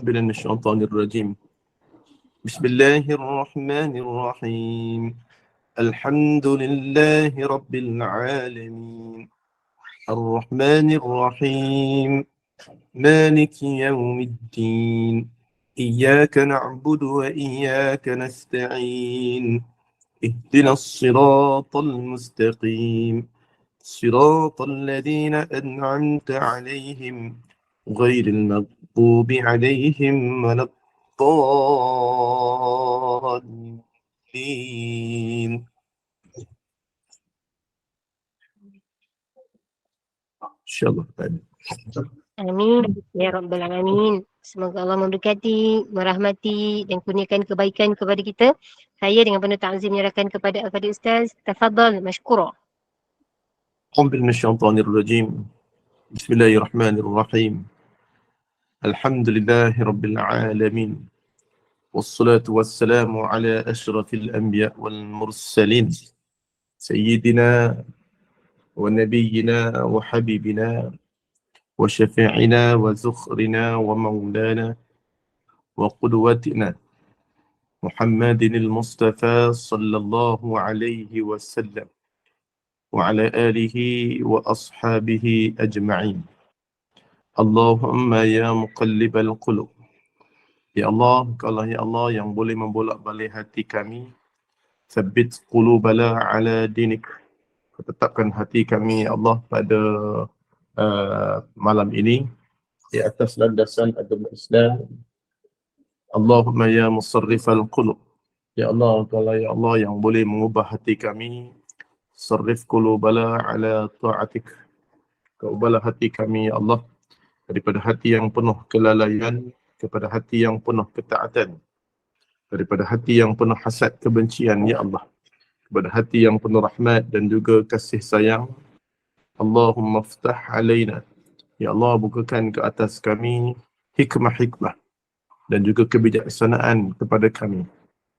بالله من الشيطان الرجيم. بسم الله الرحمن الرحيم. الحمد لله رب العالمين الرحمن الرحيم مالك يوم الدين إياك نعبد وإياك نستعين اهدنا الصراط المستقيم صراط الذين أنعمت عليهم غير المغضوب عليهم ولا الضالين. InsyaAllah. Amin. Ya Rabbal Alamin. Semoga Allah memberkati, merahmati dan kurniakan kebaikan kepada kita. Saya dengan penuh ta'zim menyerahkan kepada Al-Fadhil Ustaz. Tafadhal mashkura. أعوذ بالله من الشيطان الرجيم. بسم الله الرحمن الرحيم. الحمد لله رب العالمين والصلاة والسلام على أشرف الأنبياء والمرسلين سيدنا ونبينا وحبيبنا وشفيعنا وزخرنا ومولانا وقدوتنا محمد المصطفى صلى الله عليه وسلم وعلى آله وأصحابه أجمعين. اللهم يا مقلب القلوب. Ya Allah, Allah ya Allah yang boleh membolak-balik hati kami. Tsabbit qulubana ala dinik. Tetapkan hati kami ya Allah pada malam ini di atas landasan agama Islam. Allahumma ya musarrifal qulub. Ya Allah, Allah ya Allah yang boleh mengubah hati kami. Sarrif qulubana ala ta'atik. Ubahlah hati kami ya Allah daripada hati yang penuh kelalaian kepada hati yang penuh ketaatan, daripada hati yang penuh hasad kebencian ya Allah kepada hati yang penuh rahmat dan juga kasih sayang. Allahumma ftah alaina. Ya Allah, bukakan ke atas kami hikmah-hikmah dan juga kebijaksanaan kepada kami.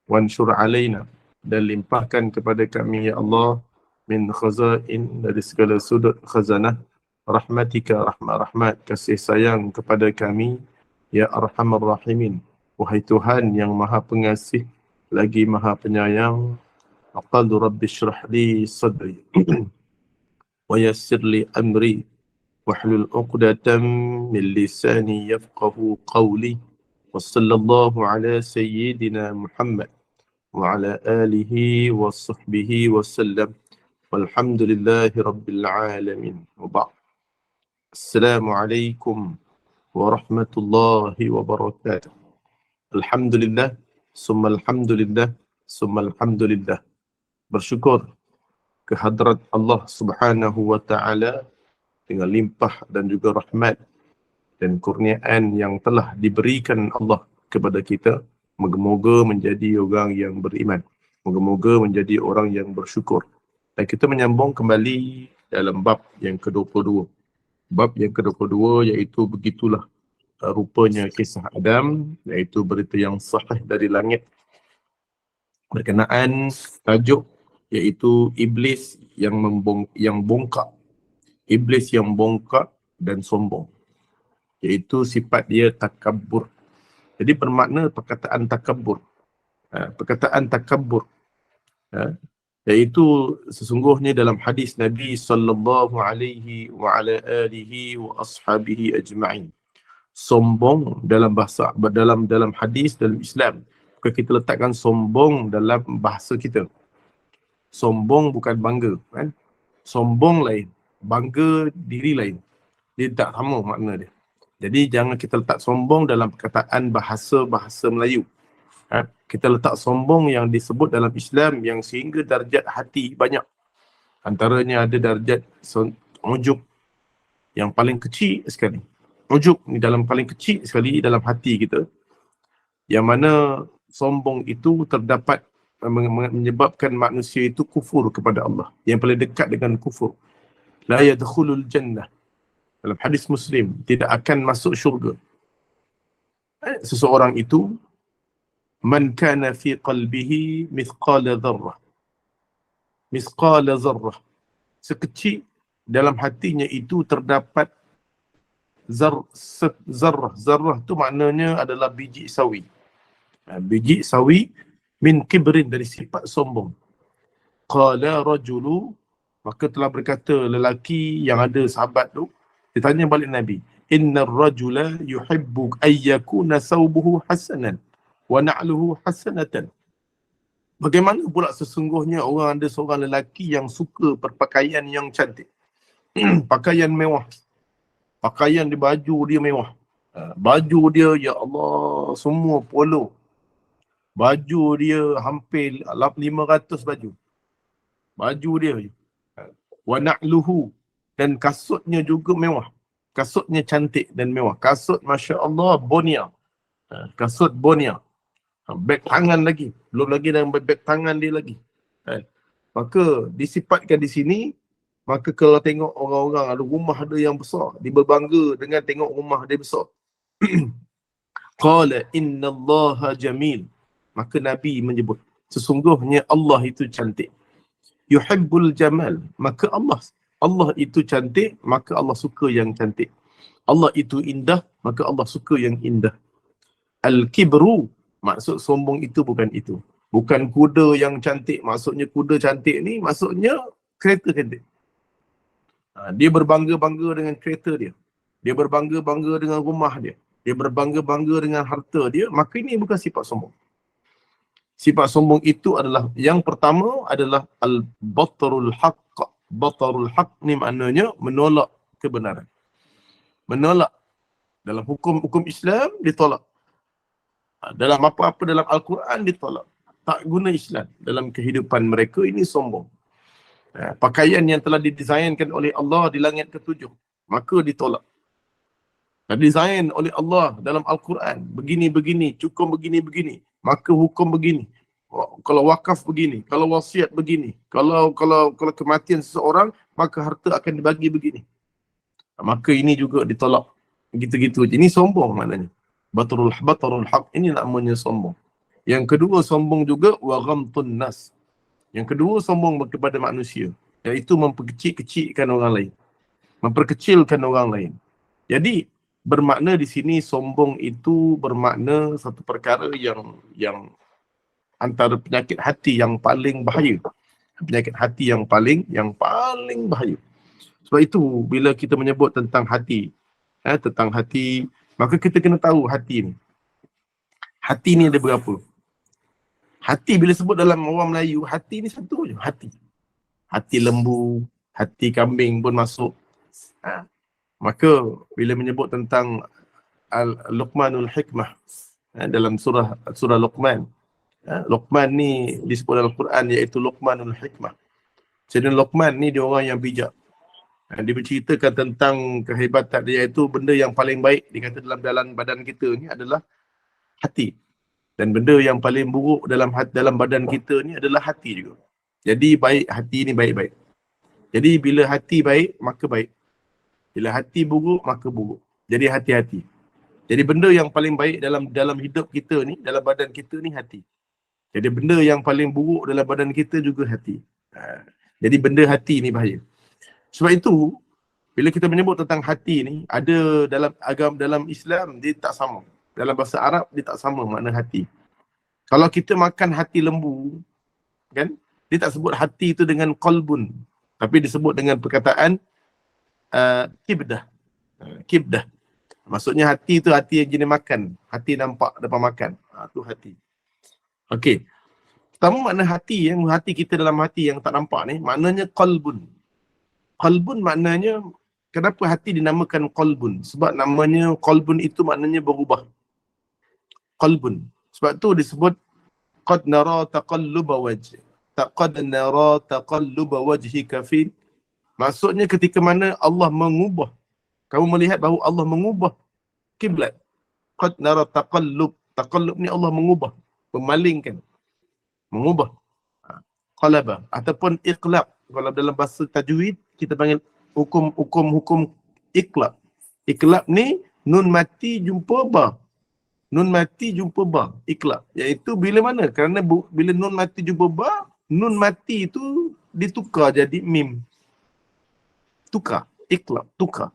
Wanshur alaina, dan limpahkan kepada kami ya Allah min khazain, dari segala sudut khazanah rahmatika, rahmat kasih sayang kepada kami ya arhamar rahimin. Wahai Tuhan yang maha pengasih lagi maha penyayang. Aqalu rabbi syrah li sadri wa yassir li amri wahlul uqdatam min lisani yafqahu qawli. Wa sallallahu ala sayyidina Muhammad wa ala alihi wa sahbihi wa sallam. Walhamdulillahi rabbil alamin. Wa ba'd. Assalamualaikum warahmatullahi wabarakatuh. Alhamdulillah, summa alhamdulillah, summa alhamdulillah. Bersyukur kehadrat Allah Subhanahu wa taala dengan limpah dan juga rahmat dan kurniaan yang telah diberikan Allah kepada kita. Moga-moga menjadi orang yang beriman. Moga-moga menjadi orang yang bersyukur. Dan kita menyambung kembali dalam bab yang ke-22. Bab yang ke-22 iaitu begitulah rupanya kisah Adam, iaitu berita yang sahih dari langit berkenaan tajuk iaitu iblis yang bongkak. Iblis yang bongkak dan sombong, iaitu sifat dia takabbur. Jadi bermakna perkataan takabbur. Perkataan takabbur iaitu sesungguhnya dalam hadis Nabi sallallahu alaihi wa ala alihi wa ashabihi ajma'in. Sombong dalam bahasa, dalam hadis, dalam Islam, bukan kita letakkan sombong dalam bahasa kita. Sombong bukan bangga, kan? Sombong lain, bangga diri lain. Dia tak sama makna dia. Jadi jangan kita letak sombong dalam perkataan bahasa Melayu. Kita letak sombong yang disebut dalam Islam yang sehingga darjat hati banyak. Antaranya ada darjat ujub yang paling kecil sekali. Ujub ni dalam paling kecil sekali dalam hati kita. Yang mana sombong itu terdapat menyebabkan manusia itu kufur kepada Allah. Yang paling dekat dengan kufur. La yadkhulul jannah. Dalam hadis Muslim, tidak akan masuk syurga seseorang itu man kana fi qalbihi mithqala dharrah. Mithqala dharrah. Sekecil dalam hatinya itu terdapat Zarrah tu maknanya adalah biji sawi. Biji sawi min kibrin, dari sifat sombong. Qala rajulu, maka telah berkata lelaki yang ada sahabat tu, ditanya balik Nabi, innar rajula yuhibbu ayyakuna thawbuhu hasanan wa na'luhu hasanatan. Bagaimana pula sesungguhnya orang ada seorang lelaki yang suka berpakaian yang cantik. Pakaian mewah. Pakaian di baju dia mewah. Baju dia, ya Allah, semua polo. Baju dia hampir 500 baju. Baju dia. Wa na'luhu, dan kasutnya juga mewah. Kasutnya cantik dan mewah. Kasut, Masya Allah, Bonia. Kasut Bonia. Beg tangan lagi. Belum lagi dengan beg tangan dia lagi. Maka disifatkan di sini, maka kalau tengok orang-orang ada rumah dia yang besar, dia berbangga dengan tengok rumah dia besar. Qala innallaha jamil. Maka Nabi menyebut, sesungguhnya Allah itu cantik. Yuhibbul jamal. Maka Allah itu cantik, maka Allah suka yang cantik. Allah itu indah, maka Allah suka yang indah. Al-kibru, maksud sombong itu bukan itu. Bukan kuda yang cantik, maksudnya kuda cantik ni, maksudnya kereta cantik. Dia berbangga-bangga dengan kereta dia. Dia berbangga-bangga dengan rumah dia. Dia berbangga-bangga dengan harta dia, maka ini bukan sifat sombong. Sifat sombong itu adalah, yang pertama adalah al-batarul haqq. Batarul haqq ni maknanya menolak kebenaran. Menolak. Dalam hukum Islam ditolak. Dalam apa-apa dalam Al-Quran ditolak. Tak guna Islam dalam kehidupan mereka, ini sombong. Pakaian yang telah didesainkan oleh Allah di langit ketujuh, maka ditolak. Didesain oleh Allah dalam Al-Quran, begini-begini, cukup begini-begini, maka hukum begini. Kalau wakaf begini, kalau wasiat begini, kalau kematian seseorang, maka harta akan dibagi begini. Maka ini juga ditolak. Gitu-gitu. Ini sombong maknanya. Batarul haq, ini namanya sombong. Yang kedua, sombong juga wa ghamtun nas. Yang kedua, sombong kepada manusia, iaitu memperkecil-kecilkan orang lain. Memperkecilkan orang lain. Jadi bermakna di sini sombong itu bermakna satu perkara yang antara penyakit hati yang paling bahaya. Penyakit hati yang paling bahaya. Sebab itu bila kita menyebut tentang hati, maka kita kena tahu hati ni. Hati ni ada berapa? Hati bila sebut dalam orang Melayu, hati ni satu je, hati. Hati lembu, hati kambing pun masuk. Maka bila menyebut tentang Luqmanul Hikmah, dalam surah Luqman, Luqman ni disebut dalam Al-Quran iaitu Luqmanul Hikmah. Jadi Luqman ni dia orang yang bijak. Dia berceritakan tentang kehebatan dia, iaitu benda yang paling baik dikata dalam badan kita ni adalah hati. Dan benda yang paling buruk dalam badan kita ni adalah hati juga. Jadi baik, hati ni baik-baik. Jadi bila hati baik, maka baik. Bila hati buruk, maka buruk. Jadi hati-hati. Jadi benda yang paling baik dalam hidup kita ni, dalam badan kita ni hati. Jadi benda yang paling buruk dalam badan kita juga hati. Jadi benda hati ni bahaya. Sebab itu, bila kita menyebut tentang hati ni, ada dalam Islam dia tak sama. Dalam bahasa Arab dia tak sama makna hati. Kalau kita makan hati lembu, kan? Dia tak sebut hati itu dengan qalbun, tapi disebut dengan perkataan kibdah. Kibdah. Maksudnya hati itu hati yang jenis makan. Hati nampak depan makan. Itu hati. Okey. Pertama makna hati, yang hati kita dalam hati yang tak nampak ni, maknanya qalbun. Qalbun maknanya, kenapa hati dinamakan qalbun? Sebab namanya qalbun itu maknanya berubah. Qalbun. Sebab tu disebut qad nara taqalluba wajh. Qad nara taqalluba wajhika fi. Maksudnya ketika mana Allah mengubah. Kamu melihat bahawa Allah mengubah kiblat. Qad nara taqallub. Taqallub ni Allah mengubah, memalingkan. Mengubah. Qalaba ataupun iqlab. Kalau dalam bahasa tajwid kita panggil hukum iqlab. Iqlab ni nun mati jumpa ba. Nun mati jumpa ba, iqlab. Iaitu bila mana? Kerana bila nun mati jumpa ba, nun mati itu ditukar jadi mim. Tukar, iqlab, tukar.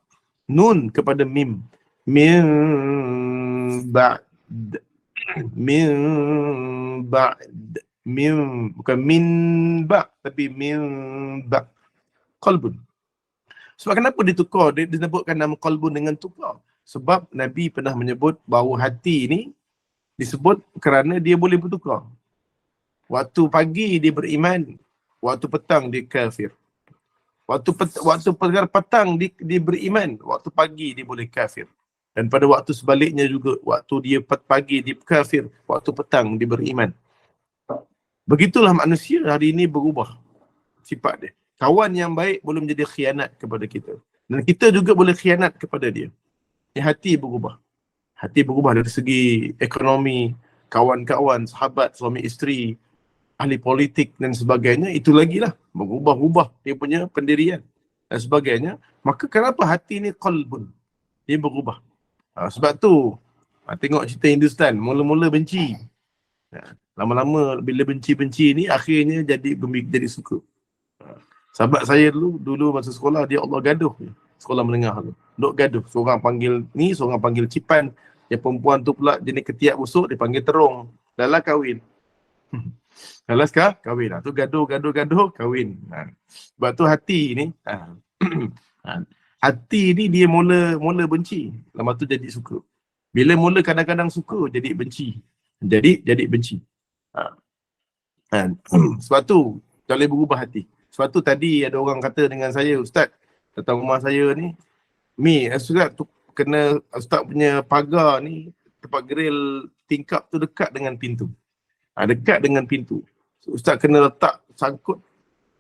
Nun kepada mim. Min ba'd. Min ba'd. Min, bukan min ba' tapi min ba'. Qalbun. Sebab kenapa ditukar? Dia disebutkan nama qalbun dengan tukar. Sebab Nabi pernah menyebut bahawa hati ni disebut kerana dia boleh bertukar. Waktu pagi dia beriman, waktu petang dia kafir. Waktu petang dia beriman, waktu pagi dia boleh kafir. Dan pada waktu sebaliknya juga, waktu dia pagi dia kafir, waktu petang dia beriman. Begitulah manusia hari ini berubah sifat dia. Kawan yang baik boleh menjadi khianat kepada kita. Dan kita juga boleh khianat kepada dia. Hati berubah. Hati berubah dari segi ekonomi, kawan-kawan, sahabat, suami isteri, ahli politik dan sebagainya. Itu lagi lah, berubah-ubah dia punya pendirian dan sebagainya. Maka kenapa hati ni qalbun? Dia berubah. Sebab tu, tengok cerita Hindustan, mula-mula benci. Lama-lama bila benci-benci ni, akhirnya jadi suka. Sahabat saya dulu masa sekolah, dia Allah gaduh. Sekolah menengah tu. Duk gaduh. Seorang panggil ni, seorang panggil cipan. Yang perempuan tu pula jenis ketiak busuk, dia panggil terung. Dalam kahwin. Dalam kahwin. Tu gaduh, kahwin. Sebab tu hati ni, hati ni dia mula benci. Lepas tu jadi suka. Bila mula kadang-kadang suka, jadi benci. Jadi benci. Sebab tu, tak boleh berubah hati. Sebab tu tadi ada orang kata dengan saya, Ustaz, datang rumah saya ni, Ustaz tu kena Ustaz punya pagar ni, tempat grill tingkap tu dekat dengan pintu. Dekat dengan pintu. Ustaz kena letak sangkut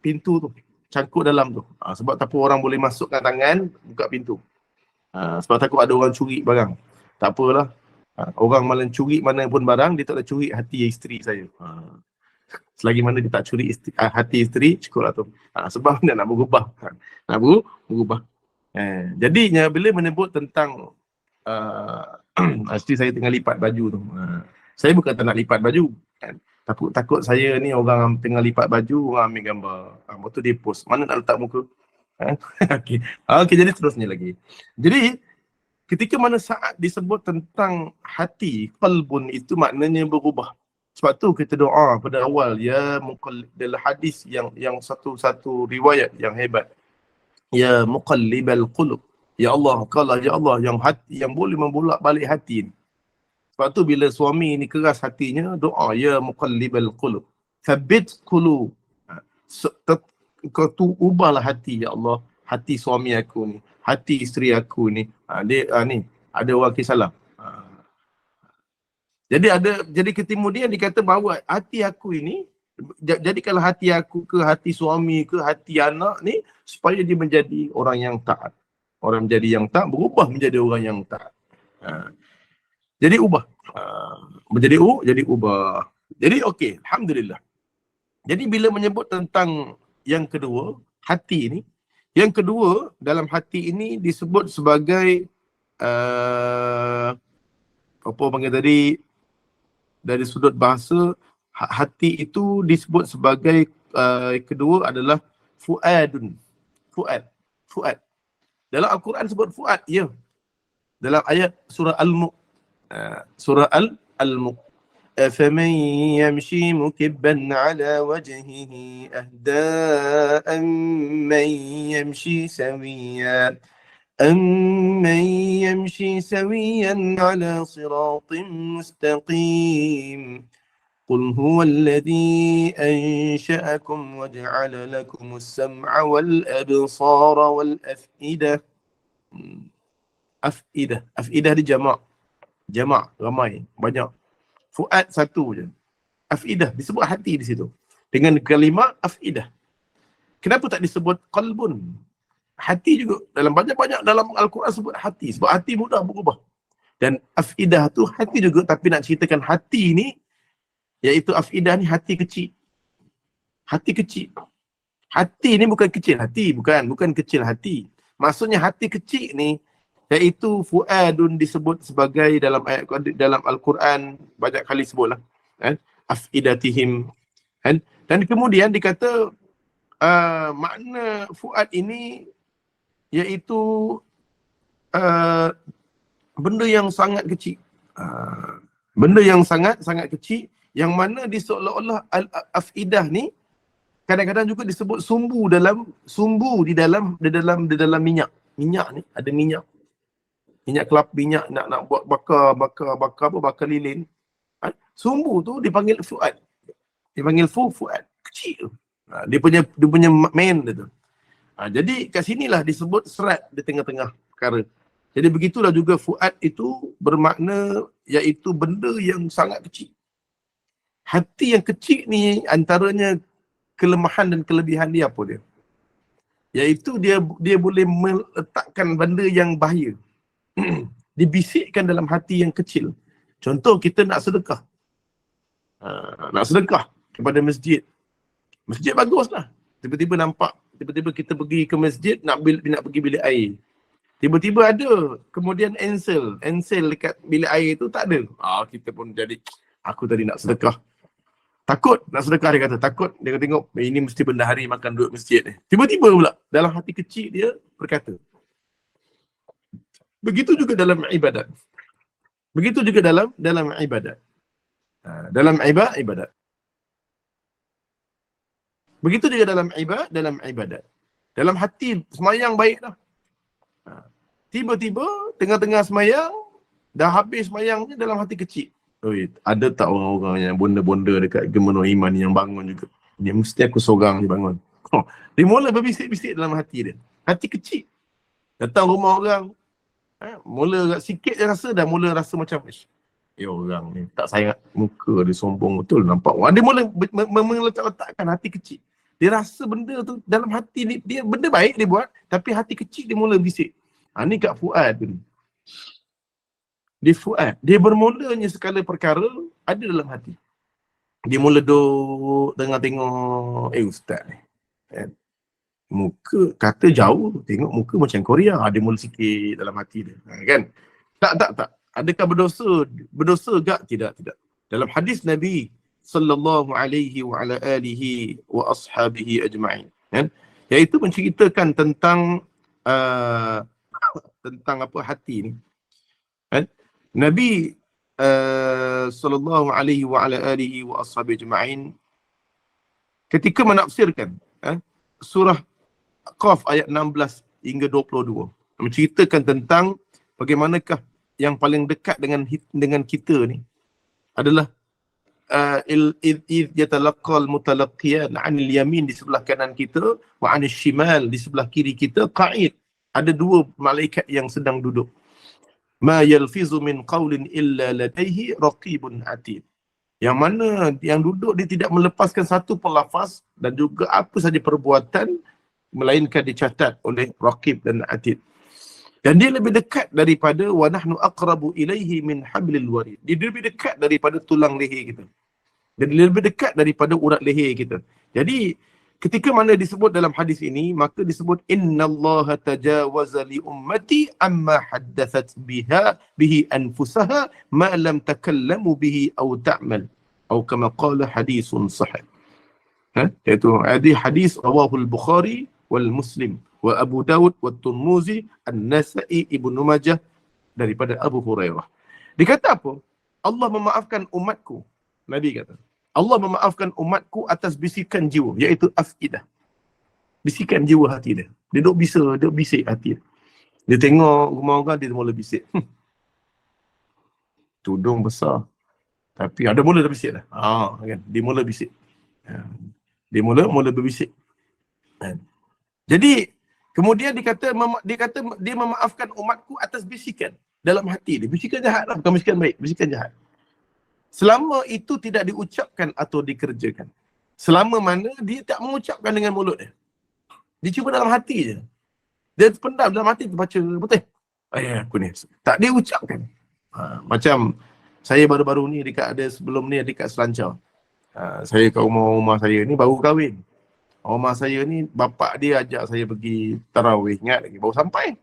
pintu tu, cangkut dalam tu. Sebab tak apa orang boleh masukkan tangan, buka pintu. Sebab takut ada orang curi barang. Tak apalah. Orang malah curi mana pun barang, dia tak boleh curi hati isteri saya. Selagi mana dia tak curi hati isteri, cukup lah tu. Sebab dia nak berubah. Nak berubah. Jadinya bila menyebut tentang isteri saya tengah lipat baju tu. Saya bukan tak nak lipat baju. Takut saya ni orang tengah lipat baju, orang ambil gambar. Lepas tu dia post. Mana nak letak muka? Okey, jadi terusnya lagi. Jadi, ketika mana saat disebut tentang hati, qalbun itu maknanya berubah. Sebab tu kita doa pada awal, ya muqallibal hadis yang satu riwayat yang hebat. Ya muqallibal qulub. Ya Allah, kaulah ya Allah yang boleh membolak-balik hati ni. Sebab tu bila suami ni keras hatinya, doa ya muqallibal qulub. Thabbit qulub. Kau tu ubahlah hati ya Allah, hati suami aku ni, hati isteri aku ni. Ni ada orang kisah. Jadi kemudian dikata bahawa hati aku ini, jadikanlah hati aku ke hati suami ke hati anak ni supaya dia menjadi orang yang taat. Orang menjadi yang taat, berubah menjadi orang yang taat. Jadi ubah. Jadi ubah. Jadi okey, alhamdulillah. Jadi bila menyebut tentang yang kedua, hati ini, yang kedua dalam hati ini disebut sebagai apa panggil tadi, dari sudut bahasa, hati itu disebut sebagai kedua adalah fuadun. Fuad. Dalam Al-Quran sebut fuad, ya. Dalam ayat surah Al-Mulk. Surah Al-Mulk. أَفَمَنْ يَمْشِي مُكِبًّا عَلَى وَجْهِهِ أَهْدَىٰ أَمَّنْ يَمْشِي سَوِيًّا أَمَّنْ يَمْشِي سَوِيًّا عَلَى صِرَاطٍ مُسْتَقِيمٍ قُلْ هُوَ الَّذِي أَنشَأَكُمْ وَجَعَلَ لَكُمُ السَّمْعَ وَالْأَبْصَارَ وَالْأَفْئِدَةَ. Afidah di jamak, ramai, banyak. Fuad satu je. Afidah disebut hati di situ dengan kalimah afidah. Kenapa tak disebut qalbun? Hati juga dalam banyak-banyak dalam Al-Quran sebut hati, sebab hati mudah berubah. Dan afidah tu hati juga, tapi nak ceritakan hati ni, iaitu afidah ni hati kecil. Hati kecil. Hati ni bukan kecil hati, bukan kecil hati. Maksudnya hati kecil ni, iaitu fuadun disebut sebagai dalam ayat dalam Al-Quran banyak kali sebutlah, afidatihim, dan kemudian dikata makna fuad ini iaitu benda yang sangat kecil. Benda yang sangat kecil, yang mana di seolah-olah al-afidah ni kadang-kadang juga disebut sumbu di dalam minyak. Minyak ni ada minyak kelapa, minyak nak buat bakar lilin. Sumbu tu dipanggil fuad. Dipanggil fuad. Kecil. Dia punya main dia tu. Jadi kat sinilah disebut serat di tengah-tengah perkara. Jadi begitulah juga fuad itu bermakna iaitu benda yang sangat kecil. Hati yang kecil ni antaranya kelemahan dan kelebihan dia apa dia? Iaitu dia boleh meletakkan benda yang bahaya. Dibisikkan dalam hati yang kecil. Contoh kita nak sedekah. Nak sedekah kepada masjid. Masjid baguslah. Tiba-tiba nampak, tiba-tiba kita pergi ke masjid nak pergi bilik air. Tiba-tiba ada, kemudian ensel dekat bilik air tu tak ada. Kita pun jadi, aku tadi nak sedekah. Takut nak sedekah, dia kata takut. Dia tengok, ini mesti benda hari makan duit masjid ni. Tiba-tiba pula, dalam hati kecil dia berkata. Begitu juga dalam ibadat. Begitu juga dalam ibadat. Dalam ibadat. Begitu juga dalam ibadat. Dalam hati semayang baik dah. Tiba-tiba tengah-tengah semayang, dah habis semayangnya dalam hati kecil. Ada tak orang-orang yang bonda-bonda dekat Gemeno Iman yang bangun juga? Dia mesti aku seorang dia bangun. Dia mula berbisik-bisik dalam hati dia. Hati kecil. Datang rumah orang, mula sikit je rasa, dah mula rasa macam orang ni tak sayang muka dia, sombong betul nampak. Dia mula meletak-letakkan hati kecil. Dia rasa benda tu dalam hati dia benda baik dia buat, tapi hati kecil dia mula bisik. Ni kat fuad tu. Di fuad. Dia bermulanya segala perkara ada dalam hati. Dia mula duduk tengok ustaz ni. Muka kata jauh, tengok muka macam Korea. Dia mula sikit dalam hati dia. Kan? Tak. Adakah berdosa gak? Tidak. Dalam hadis Nabi sallallahu alaihi wa ala alihi wa ashabihi ajma'in, kan? Iaitu menceritakan tentang apa hati ni. Kan? Nabi sallallahu alaihi wa ala alihi wa ashabihi ajma'in ketika menafsirkan surah Qaf ayat 16 hingga 22 menceritakan tentang bagaimanakah yang paling dekat dengan kita ni adalah idh yatalaqqal mutalaqqiyan 'anil yamin di sebelah kanan kita wa 'anil shimal di sebelah kiri kita qa'id. Ada dua malaikat yang sedang duduk. Ma yalfizu min qawlin illa ladaihi raqibun atid. Yang mana yang duduk dia tidak melepaskan satu pun lafaz dan juga apa saja perbuatan melainkan dicatat oleh raqib dan atid. Dan dia lebih dekat daripada wa nahnu aqrabu ilaihi min hablil warid. Dia lebih dekat daripada tulang leher kita. Dan dia lebih dekat daripada urat leher kita. Jadi ketika mana disebut dalam hadis ini, maka disebut innallaha tajawaza li ummati amma haddathat bihi anfusaha ma lam takallamu bihi aw ta'mal atau kama qala hadisun sahih. Iaitu hadis rawahul Bukhari wal Muslim wa Abu Dawud wa Tirmizi, An-Nasa'i, Ibnu Majah daripada Abu Hurairah. Dikata apa? Allah memaafkan umatku. Nabi kata, Allah memaafkan umatku atas bisikan jiwa, iaitu afidah. Bisikan jiwa hati dia. Dia duk bisik hati dia. Dia tengok rumah orang, dia mula bisik. Tudung besar. Tapi ada mula dah bisik dah. Kan? Dia mula bisik. Dia mula berbisik. Jadi kemudian dia memaafkan umatku atas bisikan dalam hati dia. Bisikan jahat lah, bukan bisikan baik, bisikan jahat. Selama itu tidak diucapkan atau dikerjakan. Selama mana dia tak mengucapkan dengan mulut dia. Dia cuba dalam hati je. Dia pendam dalam hati, baca betul. Aku ni. Tak dia ucapkan. Macam saya baru-baru ni sebelum ni dekat Selancar. Saya kat rumah saya ni baru kahwin. Rumah saya ni bapak dia ajak saya pergi tarawih. Ingat lagi baru sampai.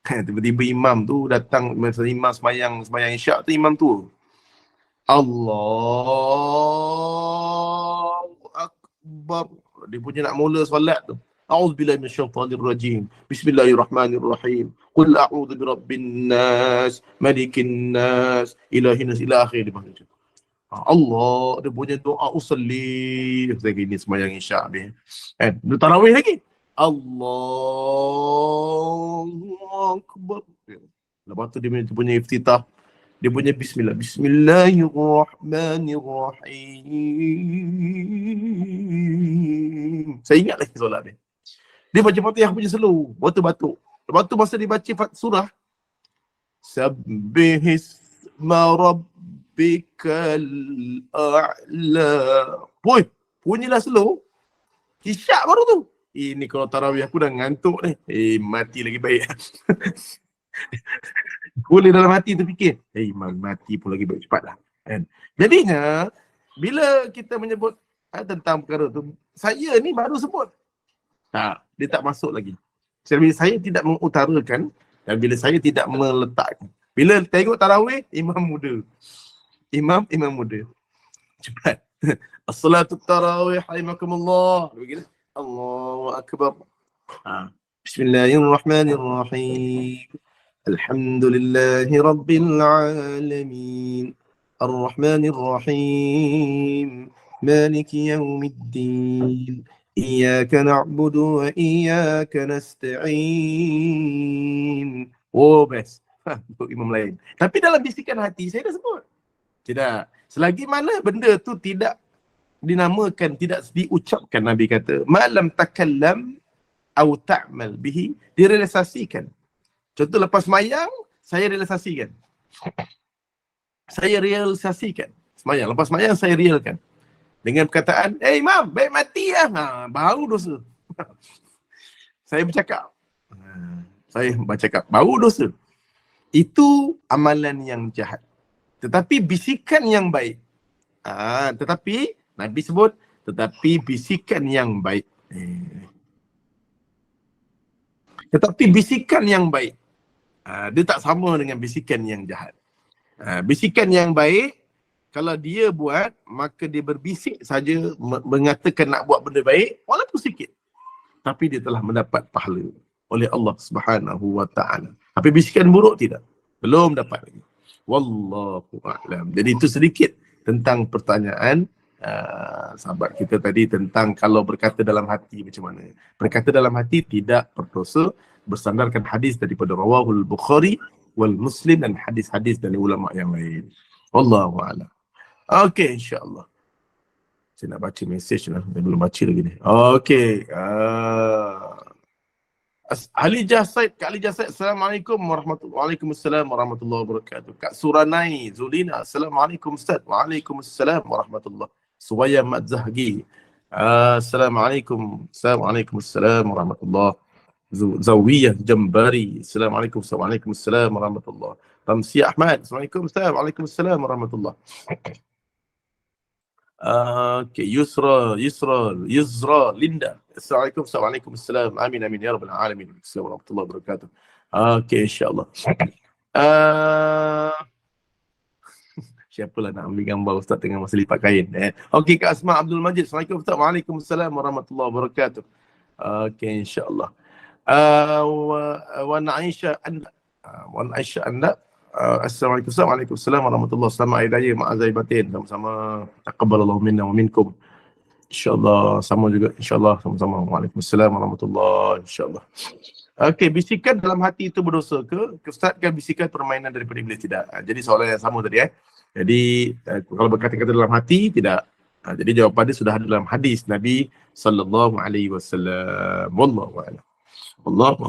Tiba-tiba imam tu datang, masa imam sembahyang isyak tu, imam tu Allahu Akbar. Dia punya nak mula solat tu. A'udzubillahi minasyaitonir rajim. Bismillahirrahmanirrahim. Qul a'udzu birabbin nas, malikin nas, ilahin nas, ila akhir. Allah, dia punya doa usalli. Saya gini semayang isyak habis. Kan? Dia tarawih lagi. Allahu Akbar. Lepas tu dia punya iftitah. Dia punya bismillah. Bismillahirrahmanirrahim. Saya ingat lagi solat dia. Dia baca Fatihah punya slow. Batuk-batuk. Lepas tu masa dia baca surah. Sabbihisma rabbikal a'la. Boy, bunyilah slow. Isyak baru tu. Ini kalau tarawih aku dah ngantuk ni. Mati lagi baik. Boleh dalam hati terfikir, imam mati pun lagi baik, cepatlah. Kan? Jadinya, bila kita menyebut tentang perkara tu, saya ni baru sebut. Tak, dia tak masuk lagi. Bila saya tidak mengutarakan dan bila saya tidak meletakkan. Bila tengok tarawih, imam muda. Imam muda. Cepat. As-salatu tarawih, hayimakumullah. Begitu. Allahu Akbar. Bismillahirrahmanirrahim. Alhamdulillahi Rabbil Alamin. Ar-Rahmanir-Rahim. Maliki yawmiddin. Iyyaka na'budu wa iyyaka nasta'in. Oh, best. Untuk imam lain. Tapi dalam bisikan hati, saya dah sebut. Tidak. Selagi mana benda tu tidak dinamakan, tidak diucapkan, Nabi kata, malam takallam au ta'mal bihi, direalisasikan. Contoh lepas mayang, saya realisasikan. Saya realisasikan. Semayang, lepas mayang saya realkan. Dengan perkataan, imam, baik mati lah. Baru dosa. Saya bercakap. Baru dosa. Itu amalan yang jahat. Tetapi bisikan yang baik. Tetapi, Nabi sebut, tetapi bisikan yang baik. Tetapi bisikan yang baik. Dia tak sama dengan bisikan yang jahat. Bisikan yang baik, kalau dia buat, maka dia berbisik saja mengatakan nak buat benda baik, walaupun sikit. Tapi dia telah mendapat pahala oleh Allah Subhanahu wa ta'ala. Tapi bisikan buruk tidak. Belum dapat lagi. Wallahu a'lam. Jadi itu sedikit tentang pertanyaan sahabat kita tadi tentang kalau berkata dalam hati macam mana. Berkata dalam hati tidak berdosa bersandarkan hadis daripada rawahul Bukhari wal Muslim dan hadis-hadis dari ulama yang lain. Wallahu a'lam. Okey, insya-Allah. Saya nak baca mesej lah. Saya belum baca lagi ni. Okey. Halijah Said, Kak Halijah Said, Assalamualaikum warahmatullahi wabarakatuh. Kak Suranai Zulina, Assalamualaikum Ustaz. Waalaikumsalam warahmatullahi. Suwaya Madzahgi, Assalamualaikum. Assalamualaikum warahmatullahi. Zawiyah Jambari, Assalamualaikum. Waalaikumsalam warahmatullahi. Tamsiyah Ahmad, Assalamualaikum Ustaz. Waalaikumsalam warahmatullahi. Okay, Yusra Linda, Assalamualaikum. Waalaikumsalam. Amin ya rabbal alamin. Assalamualaikum warahmatullahi wabarakatuh. Okay, insyaAllah. Siapalah nak ambil gambar Ustaz dengan masa lipat kain. Okay, Kak Asma Abdul Majid, Assalamualaikum Ustaz. Waalaikumsalam warahmatullahi wabarakatuh. Okay, insyaAllah. Wan Aisyah anda. Assalamualaikum. Waalaikumsalam warahmatullahi. Selamat Hari Raya Mak Azai Batin. Sama-sama. Taqabbalallahu minna wa minkum. InsyaAllah sama juga. InsyaAllah sama-sama. Waalaikumsalam warahmatullahi. InsyaAllah. Okey, bisikan dalam hati itu berdosa ke? Ustaz kan bisikan permainan daripada iblis? Tidak. Jadi soalan yang sama tadi. Jadi kalau berkata-kata dalam hati, tidak. Jadi jawapan dia sudah ada dalam hadis Nabi sallallahu alaihi wasallam. Wallahu a'lam. Allah.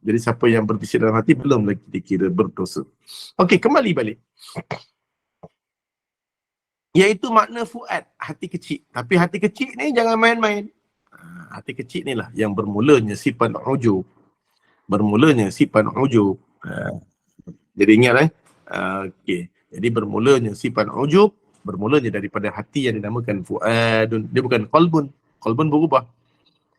Jadi siapa yang berbisik dalam hati belum lagi dikira berdosa. Okey, kembali balik. Iaitu makna fuad, hati kecil. Tapi hati kecil ni jangan main-main. Hati kecil ni lah yang bermulanya sifat ujub. Jadi ingat okey. Jadi bermulanya sifat ujub, bermulanya daripada hati yang dinamakan fuadun. Dia bukan qalbun. Qalbun berubah.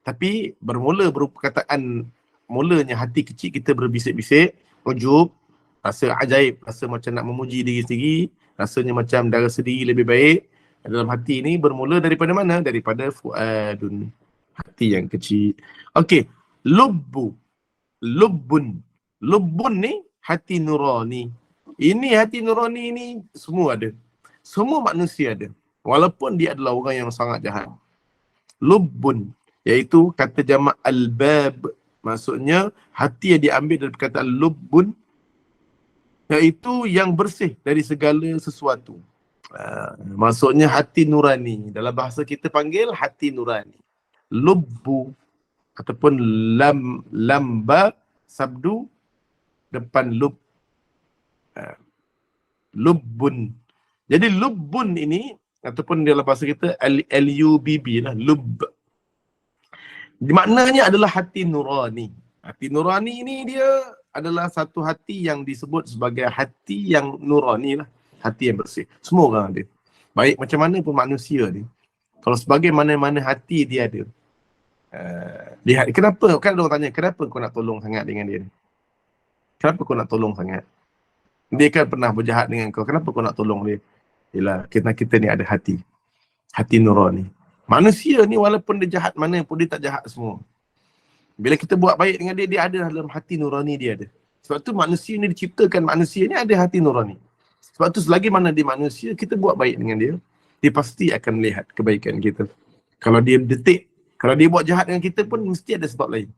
Tapi bermula perkataan mulanya hati kecil kita berbisik-bisik, ujub, rasa ajaib, rasa macam nak memuji diri sendiri, rasanya macam dah rasa diri lebih baik. Dalam hati ni bermula daripada mana? Daripada fuadun. hati yang kecil. Okey, lubbu, lubbun. Lubbun ni hati nurani. Ini hati nurani ni semua ada. Semua manusia ada. Walaupun dia adalah orang yang sangat jahat. Lubbun, iaitu kata jamak albab. Maksudnya hati yang diambil dari perkataan lubbun, iaitu yang bersih dari segala sesuatu. Maksudnya hati nurani. Dalam bahasa kita panggil hati nurani. Lubbu ataupun lamba sabdu depan lub. Lubbun. Jadi lubbun ini ataupun dalam bahasa kita lubb lah, lub. Maknanya adalah hati nurani. Hati nurani ini dia adalah satu hati yang disebut sebagai hati yang nurani lah. Hati yang bersih. Semua orang ada. Baik macam mana pun manusia ni. Kalau sebagai mana-mana hati dia ada. Kenapa? Kan ada orang tanya, kenapa kau nak tolong sangat dengan dia ni? Kenapa kau nak tolong sangat? Dia kan pernah berjahat dengan kau. Kenapa kau nak tolong dia? Yelah, kita ni ada hati. Hati nurani. Manusia ni walaupun dia jahat mana pun, dia tak jahat semua. Bila kita buat baik dengan dia, dia ada dalam hati nurani dia ada. Sebab tu manusia ni diciptakan, manusia ni ada hati nurani. Sebab tu selagi mana dia manusia, kita buat baik dengan dia, dia pasti akan melihat kebaikan kita. Kalau dia detik, kalau dia buat jahat dengan kita pun mesti ada sebab lain.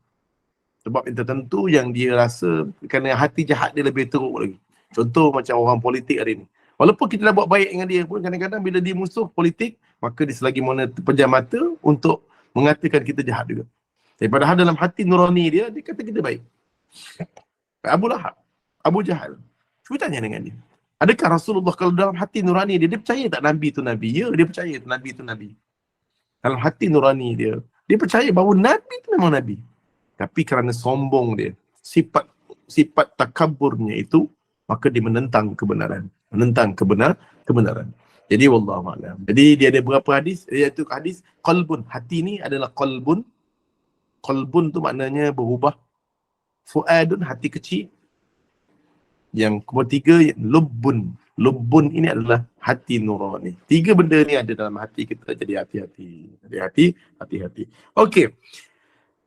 Sebab yang tertentu yang dia rasa kerana hati jahat dia lebih teruk lagi. Contoh macam orang politik hari ni. Walaupun kita dah buat baik dengan dia pun, kadang-kadang bila dia musuh politik, maka dia selagi mana terpejam mata untuk mengatakan kita jahat juga. Tapi padahal dalam hati nurani dia, dia kata kita baik. Abu Lahab, Abu Jahal. Cuba tanya dengan dia. Adakah Rasulullah kalau dalam hati nurani dia percaya tak Nabi tu Nabi? Ya, dia percaya Nabi tu Nabi. Dalam hati nurani dia, dia percaya bahawa Nabi tu memang Nabi. Tapi kerana sombong dia, sifat takaburnya itu, maka dia menentang kebenaran. Menentang kebenaran. Jadi wallahu a'lam. Jadi dia ada berapa hadis? Iaitu hadis qalbun. Hati ni adalah qalbun. Qalbun tu maknanya berubah. Fuadun, hati kecil. Yang ketiga, lubbun. Lubbun ini adalah hati nurani. 3 benda ni ada dalam hati kita. Jadi hati-hati. Jadi hati-hati. Okey.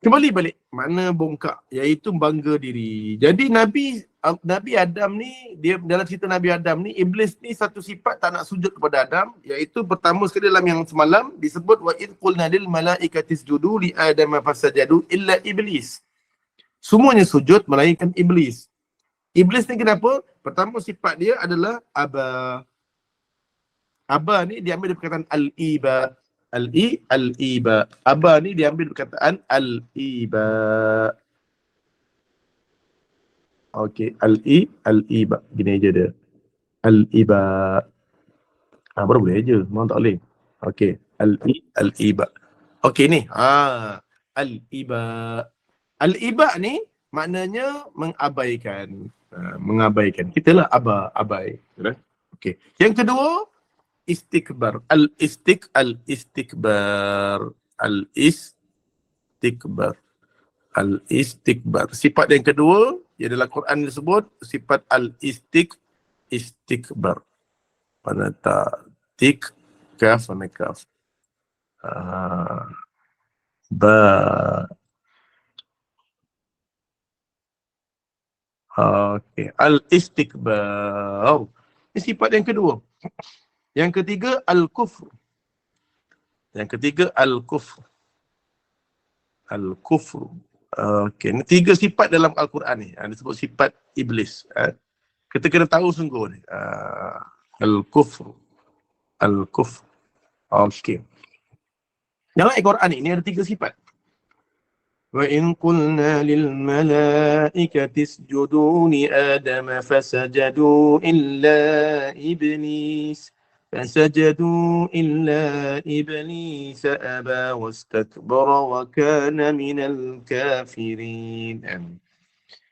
Kembali balik. Makna bongkak. Iaitu bangga diri. Jadi Nabi Adam ni, dia dalam cerita Nabi Adam ni, Iblis ni satu sifat tak nak sujud kepada Adam. Iaitu pertama sekali dalam yang semalam disebut wa id qulna lil malaikati isjudu li adama fasajadu illa iblis. Semuanya sujud melainkan iblis. Iblis ni kenapa? Pertama sifat dia adalah aba. Aba ni diambil dari perkataan al-iba. Al-iba. Aba ni diambil dari perkataan al-iba. Okey, al-iba. Gini aja dia. Al-iba. Baru boleh aja. Memang tak boleh. Okey, al-iba. Okey ni. Al-iba. Al-iba ni maknanya mengabaikan. Mengabaikan. Kita lah abai. Okey. Yang kedua, istikbar. Al-istikbar. Sifat yang kedua, yang dalam Quran disebut sifat istikbar. Mana tak? Kaf, mana kaf? Okey. Al-istikbar. Ini sifat yang kedua. Yang ketiga, al-kufr. Al-kufr. Okey, ini 3 sifat dalam Al-Quran ni. Disebut sifat iblis. Kita kena tahu sungguh ni. Al-kufr. Okey. Dalam Al-Quran ni ada 3 sifat. Wa in qulna lil malaikati isjudu li adama fasajadu illa iblis. فسجدوا إلا إبليس أبى واستكبر وكان من الكافرين.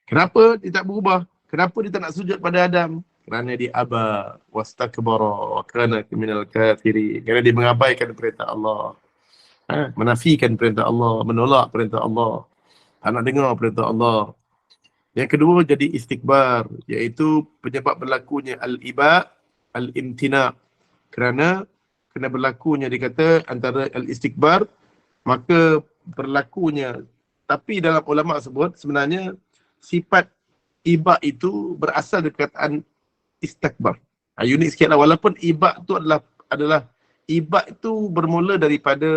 Kenapa dia tak berubah? Kenapa dia tak nak sujud pada Adam? Kerana dia aba wastakbara wa kana minal kafirin. Kerana dia mengabaikan perintah Allah. Menafikan perintah Allah, menolak perintah Allah. Tak nak dengar perintah Allah. Yang kedua jadi istikbar, iaitu penyebab berlakunya al-iba, al-imtina. Kerana berlakunya dikata antara al-istikbar, maka berlakunya. Tapi dalam ulama sebut sebenarnya sifat iba itu berasal dari perkataan istakbar. Unik sikit lah, walaupun iba itu adalah iba itu bermula daripada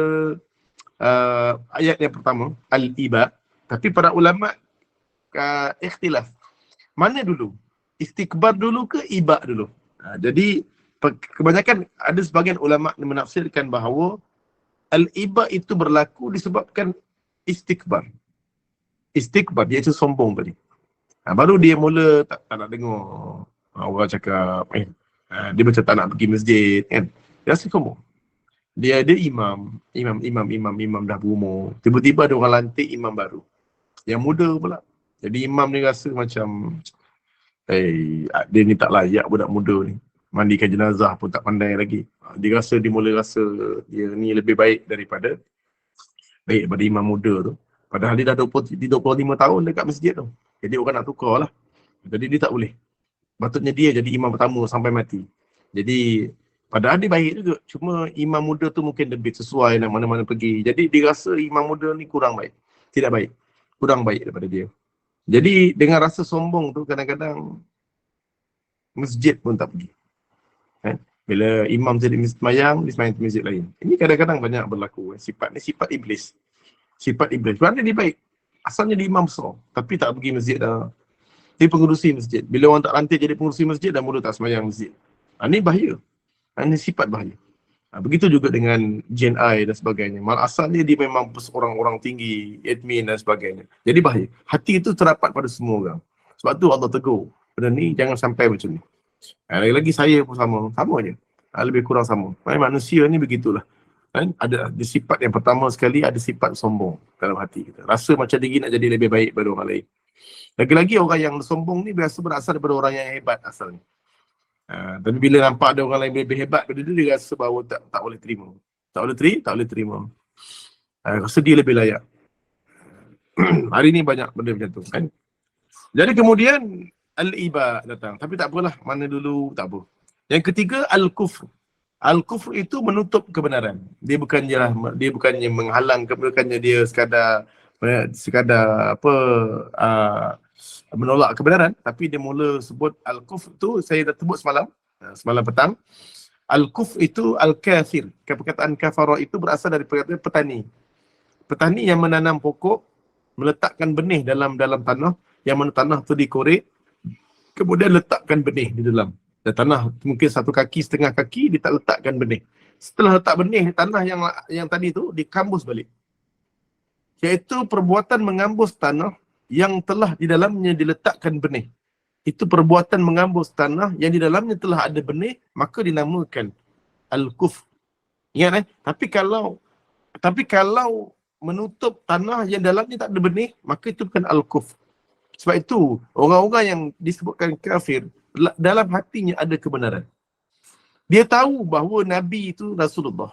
ayat yang pertama, al-iba. Tapi para ulama ikhtilaf. Mana dulu? Istikbar dulu ke iba dulu? Jadi kebanyakan ada sebagian ulama yang menafsirkan bahawa al-iba itu berlaku disebabkan istikbar. Istikbar, iaitu sombong tadi. Baru dia mula tak nak dengar orang cakap, dia macam tak nak pergi masjid kan. Dia rasa sombong. Dia imam dah berumur. Tiba-tiba ada orang lantik imam baru. Yang muda pula. Jadi imam ni rasa macam, dia ni tak layak budak muda ni. Mandikan jenazah pun tak pandai lagi. Dia mula rasa dia ni lebih baik daripada imam muda tu. Padahal dia dah 25 tahun dekat masjid tu. Jadi orang nak tukar lah. Jadi dia tak boleh. Patutnya dia jadi imam pertama sampai mati. Jadi padahal dia baik juga. Cuma imam muda tu mungkin lebih sesuai nak mana-mana pergi. Jadi dia rasa imam muda ni kurang baik. Tidak baik. Kurang baik daripada dia. Jadi dengan rasa sombong tu kadang-kadang masjid pun tak pergi. Bila imam jadi semayang, dia semayang di masjid lain. Ini kadang-kadang banyak berlaku. Sifat ni sifat iblis. Sifat iblis. Sebenarnya dia baik. Asalnya dia imam besar. Tapi tak pergi masjid dah. Dia pengurusi masjid. Bila orang tak lantik jadi pengurusi masjid, dah mula tak semayang masjid. Ini bahaya. Ini sifat bahaya. Begitu juga dengan jin ai dan sebagainya. Malah asalnya dia memang orang-orang tinggi, admin dan sebagainya. Jadi bahaya. Hati itu terdapat pada semua orang. Sebab tu Allah tegur. Benda ni jangan sampai macam ni. Lagi-lagi saya pun sama aja. Lebih kurang sama. Manusia ni begitulah. Ada sifat yang pertama sekali, ada sifat sombong dalam hati kita. Rasa macam diri nak jadi lebih baik daripada orang lain. Lagi-lagi orang yang sombong ni biasa berasal daripada orang yang hebat asalnya. Tapi bila nampak ada orang lain lebih hebat daripada dia rasa bahawa tak boleh terima. Tak boleh terima. Rasa dia lebih layak. Hari ni banyak benda macam tu kan. Jadi kemudian al-iba datang. Tapi tak apalah, mana dulu tak apa. Yang ketiga al-kufr. Al-kufr itu menutup kebenaran. Dia bukannya menghalang, bukannya dia sekadar menolak kebenaran, tapi dia mula sebut al-kufr tu, saya dah sebut semalam petang. Al-kufr itu al-kafir. Perkataan kafara itu berasal dari perkataan petani. Petani yang menanam pokok, meletakkan benih dalam tanah, yang mana tanah tu dikorek, kemudian letakkan benih di dalam. Dan tanah mungkin 1 kaki, setengah kaki, dia tak letakkan benih. Setelah letak benih, tanah yang tadi tu dikambus balik. Iaitu perbuatan mengambus tanah yang telah di dalamnya diletakkan benih. Itu perbuatan mengambus tanah yang di dalamnya telah ada benih, maka dinamakan al-kufr. Ingat Tapi kalau menutup tanah yang dalamnya tak ada benih, maka itu bukan al-kufr. Sebab itu orang-orang yang disebutkan kafir, dalam hatinya ada kebenaran. Dia tahu bahawa Nabi itu Rasulullah.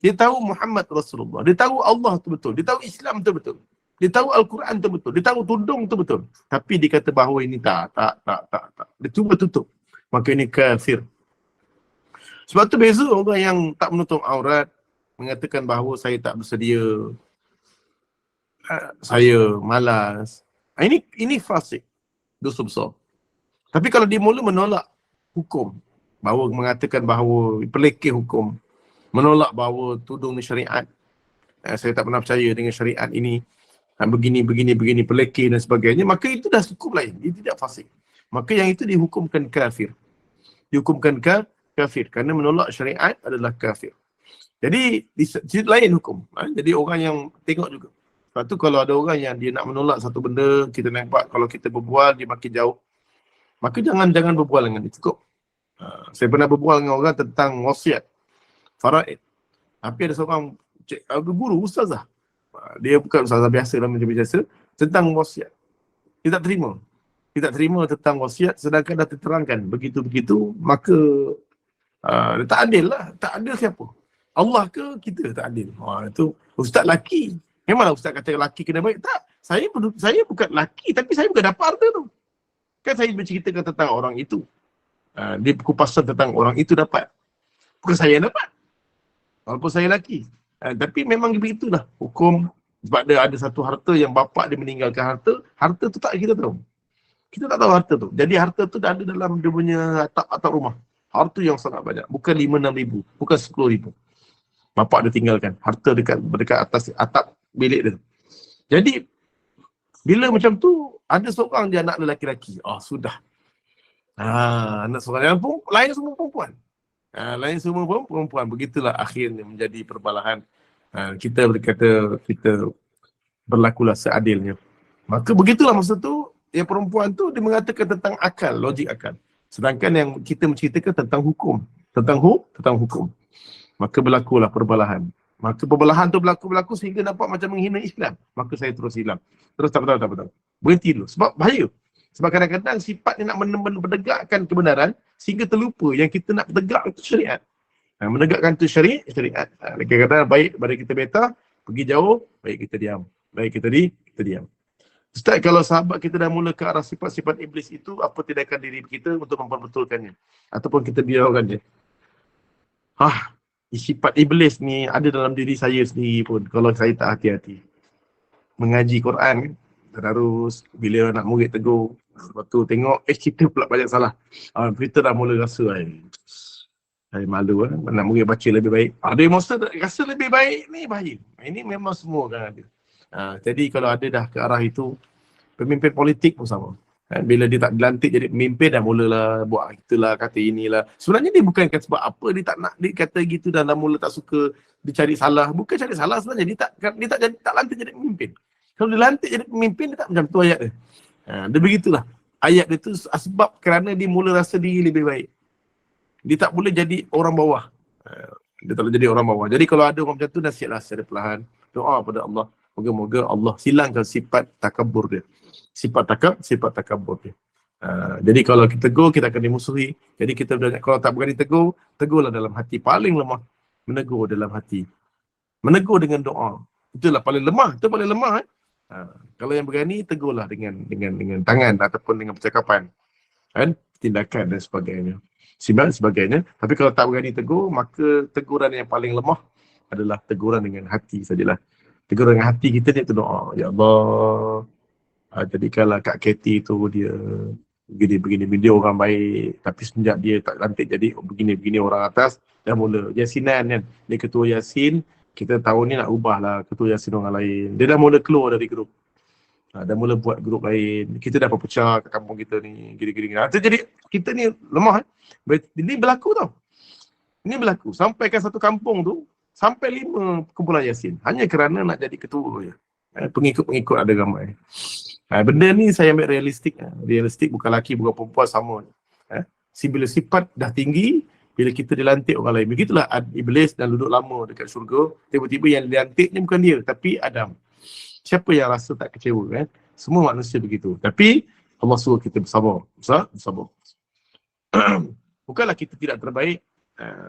Dia tahu Muhammad Rasulullah. Dia tahu Allah itu betul. Dia tahu Islam itu betul. Dia tahu Al-Quran itu betul. Dia tahu tudung itu betul. Tapi dia kata bahawa ini tak. Dia cuba tutup. Maka ini kafir. Sebab tu beza orang yang tak menutup aurat, mengatakan bahawa saya tak bersedia, saya malas. Ini fasik. Dosa besar. Tapi kalau dia mula menolak hukum, bahawa mengatakan bahawa pelekeh hukum, menolak bahawa tudung ni syariat, saya tak pernah percaya dengan syariat ini, begini, pelekeh dan sebagainya, maka itu dah hukum lain. Dia tidak fasik. Maka yang itu dihukumkan kafir. Kafir. Kerana menolak syariat adalah kafir. Jadi, di sisi lain hukum. Jadi orang yang tengok juga. Sebab tu kalau ada orang yang dia nak menolak satu benda, kita nampak kalau kita berbual, dia makin jauh. Maka jangan berbual dengan dia. Cukup. Saya pernah berbual dengan orang tentang wasiat. Faraid. Tapi ada seorang guru, ustazah. Dia bukan ustazah biasa lah, macam biasa. Tentang wasiat. Dia tak terima tentang wasiat sedangkan dah diterangkan begitu-begitu, maka tak adil lah. Tak adil siapa? Allah ke kita tak adil? Itu ustaz lelaki. Memanglah ustaz kata lelaki kena baik. Tak. Saya bukan lelaki, tapi saya bukan dapat harta tu. Kan saya berceritakan tentang orang itu. Dia kupasan tentang orang itu dapat. Bukan saya yang dapat. Walaupun saya lelaki. Tapi memang begitulah hukum. Sebab ada satu harta yang bapak dia meninggalkan harta tu tak kita tahu. Kita tak tahu harta tu. Jadi harta tu dah ada dalam dia punya atap rumah. Harta yang sangat banyak. Bukan 5-6 ribu. Bukan 10 ribu. Bapak dia tinggalkan. Harta dekat atas atap bilik dia. Jadi, bila macam tu, ada seorang dia anak lelaki-lelaki. Sudah. Anak seorang yang lain semua perempuan. Lain semua perempuan. Begitulah akhirnya menjadi perbalahan. Kita berkata, kita berlakulah seadilnya. Maka begitulah masa tu, yang perempuan tu dia mengatakan tentang akal, logik akal. Sedangkan yang kita menceritakan tentang hukum. Tentang hukum. Maka berlakulah perbalahan. Maka perbalahan tu berlaku sehingga nampak macam menghina Islam. Maka saya terus hilang. Terus tak betul. Berhenti dulu. Sebab bahaya. Sebab kadang-kadang sifat dia nak menegakkan kebenaran sehingga terlupa yang kita nak tegak itu syariat. Menegakkan itu syariat. Kadang-kadang baik pada kita beta, pergi jauh, baik kita diam. Baik kita diam. Ustaz, kalau sahabat kita dah mula ke arah sifat-sifat iblis itu, apa tindakan diri kita untuk memperbetulkannya? Ataupun kita biarkan dia? Sifat iblis ni ada dalam diri saya sendiri pun, kalau saya tak hati-hati. Mengaji Quran kan, terus bila anak murid tegur, lepas tu tengok, kita pula banyak salah. Kita dah mula rasa, saya malu kan, anak murid baca lebih baik. Ada yang rasa lebih baik ni bahaya. Ini memang semua kan ada. Jadi kalau ada dah ke arah itu, pemimpin politik pun sama. Bila dia tak dilantik jadi pemimpin, dah mulalah buat itulah, kata inilah. Sebenarnya dia bukan sebab apa dia tak nak, dia kata gitu dan dah mula tak suka, dia cari salah. Bukan cari salah sebenarnya, dia tak lantik jadi pemimpin. Kalau dia lantik jadi pemimpin, dia tak macam tu ayat dia. Dia begitulah. Ayat dia tu sebab kerana dia mula rasa diri lebih baik. Dia tak boleh jadi orang bawah. Dia tak boleh jadi orang bawah. Jadi kalau ada orang macam tu, nasihatlah secara perlahan. Doa pada Allah. Moga-moga Allah silangkan sifat takabur dia. Sifat takabur dia. Jadi kalau kita tegur, kita akan dimusuhi. Jadi kita kalau tak berani tegur, tegurlah dalam hati. Paling lemah, menegur dalam hati. Menegur dengan doa. Itulah paling lemah. Itu paling lemah. Kalau yang berani, tegurlah dengan tangan ataupun dengan percakapan. Tindakan dan sebagainya. Tapi kalau tak berani tegur, maka teguran yang paling lemah adalah teguran dengan hati sajalah. Teguran dengan hati kita ni tu doa. Ya Allah, jadikanlah Kak Katie tu dia begini, dia orang baik. Tapi semenjak dia tak lantik jadi begini orang atas, dah mula Yasinan kan. Dia ketua Yasin, kita tahun ni nak ubahlah ketua Yasin orang lain. Dia dah mula keluar dari grup. Dah mula buat grup lain. Kita dah pecah kat kampung kita ni, gini. Jadi kita ni lemah. Ini berlaku tau. Ini berlaku. Sampaikan satu kampung tu, sampai 5 kumpulan Yasin. Hanya kerana nak jadi ketua je. Pengikut-pengikut ada ramai. Benda ni saya ambil realistik. Realistik bukan lelaki, bukan perempuan, sama. Bila sifat dah tinggi, bila kita dilantik orang lain. Begitulah iblis dan duduk lama dekat syurga. Tiba-tiba yang dilantiknya bukan dia, tapi Adam. Siapa yang rasa tak kecewa kan? Semua manusia begitu. Tapi Allah suruh kita bersabar. Bukanlah kita tidak terbaik.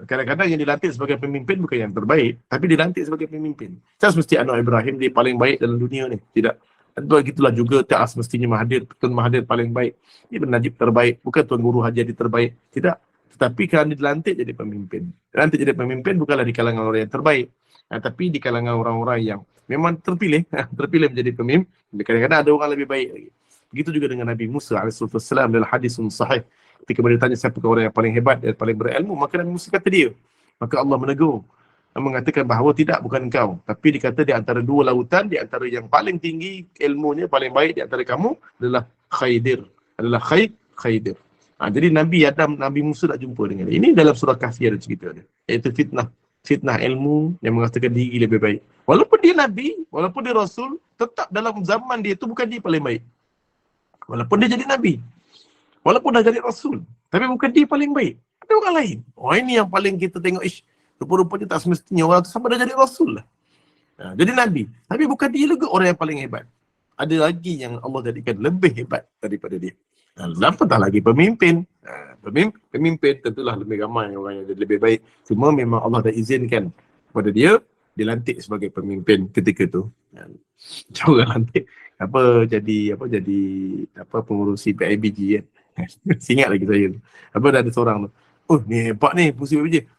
Kadang-kadang yang dilantik sebagai pemimpin bukan yang terbaik, tapi dilantik sebagai pemimpin. Tak semesti Anwar Ibrahim dia paling baik dalam dunia ni. Tidak. Begitulah juga tak semestinya Tuan Mahathir paling baik. Ibn Najib terbaik. Bukan Tuan Guru Haji Hadi terbaik. Tidak. Tetapi kerana dilantik jadi pemimpin. Dilantik jadi pemimpin bukanlah di kalangan orang yang terbaik. Tapi di kalangan orang-orang yang memang terpilih menjadi pemimpin. Kadang-kadang ada orang lebih baik lagi. Begitu juga dengan Nabi Musa AS dalam hadis sahih. Ketika mereka tanya siapa orang yang paling hebat dan paling berilmu, maka Nabi Musa kata dia. Maka Allah menegur, mengatakan bahawa tidak, bukan engkau. Tapi dikata di antara dua lautan, di antara yang paling tinggi ilmunya, paling baik di antara kamu adalah Khaydir. Khaydir. Jadi Nabi Musa nak jumpa dengan dia. Ini dalam surah Kahfi ada cerita dia. Iaitu fitnah ilmu yang mengatakan diri lebih baik. Walaupun dia Nabi, walaupun dia Rasul, tetap dalam zaman dia itu bukan dia paling baik. Walaupun dia jadi Nabi. Walaupun dah jadi Rasul. Tapi bukan dia paling baik. Ada orang lain. Ini yang paling kita tengok, rupa-rupanya tak semestinya orang tu sama dah jadi Rasul lah. Jadi Nabi. Tapi bukan dia juga orang yang paling hebat. Ada lagi yang Allah jadikan lebih hebat daripada dia. Apatah lagi pemimpin. Pemimpin tentulah lebih ramai orang yang lebih baik. Cuma memang Allah dah izinkan kepada dia dilantik sebagai pemimpin ketika tu. Orang lantik jadi pengurusi PIBG kan. Ingat lagi saya tu. Dah ada seorang tu. Ni hebat ni fungsi PIBG.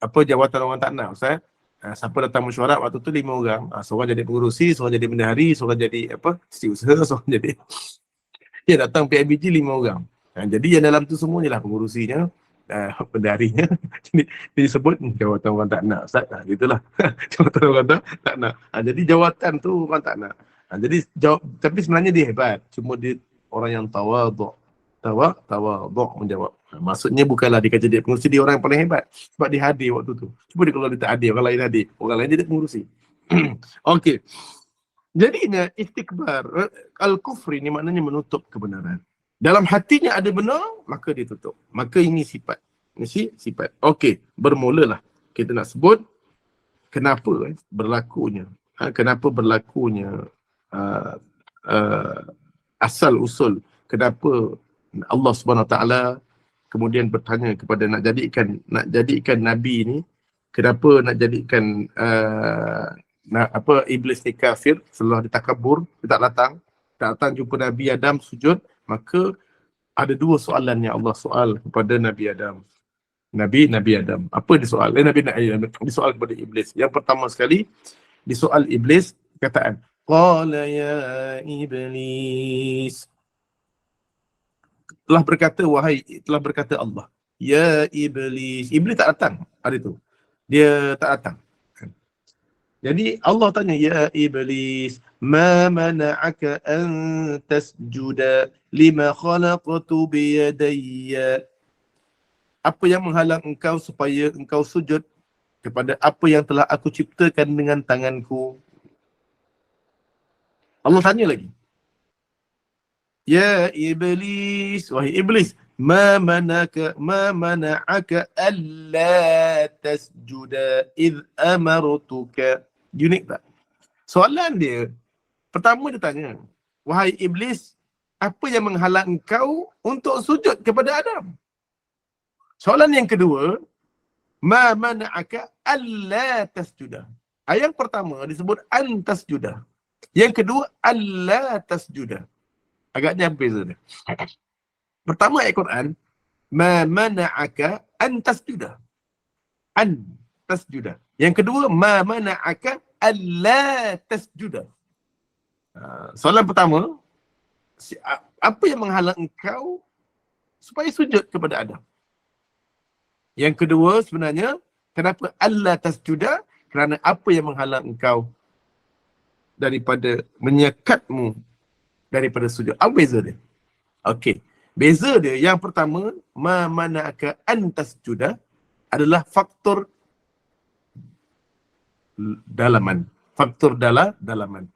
Jawatan orang tak nak Ustaz. Siapa datang mesyuarat waktu tu 5 orang. Seorang jadi pengurusi, seorang jadi bendahari, seorang jadi setiausaha, seorang jadi dia datang PIBG 5 orang. Jadi yang dalam tu semua je lah pengurusinya, bendaharinya. Jadi dia disebut jawatan orang tak nak, Ustaz. Gitulah. Jawatan orang tak nak. Jadi jawatan tu orang tak nak. Jadi tapi sebenarnya dia hebat. Cuma dia orang yang tawaduk menjawab. Maksudnya bukanlah dia kata dia pengurusi, dia orang yang paling hebat. Sebab dia hadir waktu tu. Cuba dia kalau dia tak hadir, orang lain hadir. Orang lain jadi pengurusi. Okey. Jadinya istikbar, al-kufri ni maknanya menutup kebenaran. Dalam hatinya ada benar, maka dia tutup. Maka ini sifat. Ini sifat. Okey, bermulalah. Kita nak sebut kenapa berlakunya. Kenapa berlakunya asal usul. Kenapa Allah Subhanahu Wa Taala kemudian bertanya kepada nak jadikan Nabi ni, kenapa nak jadikan iblis ni kafir setelah dia takabur, dia tak datang jumpa Nabi Adam sujud. Maka ada 2 soalan yang Allah soal kepada Nabi Adam. Nabi Adam. Apa dia soal? Disoal kepada iblis. Yang pertama sekali, disoal iblis perkataan, qala ya iblis. Telah berkata Allah, ya iblis. Iblis tak datang hari tu. Dia tak datang. Jadi Allah tanya, ya iblis, ma mana'aka an tasjuda lima khalaqtu biyadayya. Apa yang menghalang engkau supaya engkau sujud kepada apa yang telah aku ciptakan dengan tanganku? Allah tanya lagi, ya iblis, wahai iblis, ma mana'aka alla tasjuda idh amartuka. Unik tak? Soalan dia, pertama dia tanya, wahai iblis, apa yang menghalang engkau untuk sujud kepada Adam? Soalan yang kedua, ma mana'aka alla tasjuda. Yang pertama disebut an tasjuda. Yang kedua, alla tasjuda. Agaknya beza dia. Pertama ayat Quran, ma mana'aka an tasjuda. An tasjuda. Yang kedua, ma mana'aka alla tasjuda. Soalan pertama, apa yang menghalang engkau supaya sujud kepada Adam? Yang kedua sebenarnya, kenapa alla tasjuda? Kerana apa yang menghalang engkau daripada menyekatmu daripada sujud? Apa beza dia? Okey. Beza dia, yang pertama, ma mana'aka an tasjuda adalah faktor dalaman. Faktor dalaman.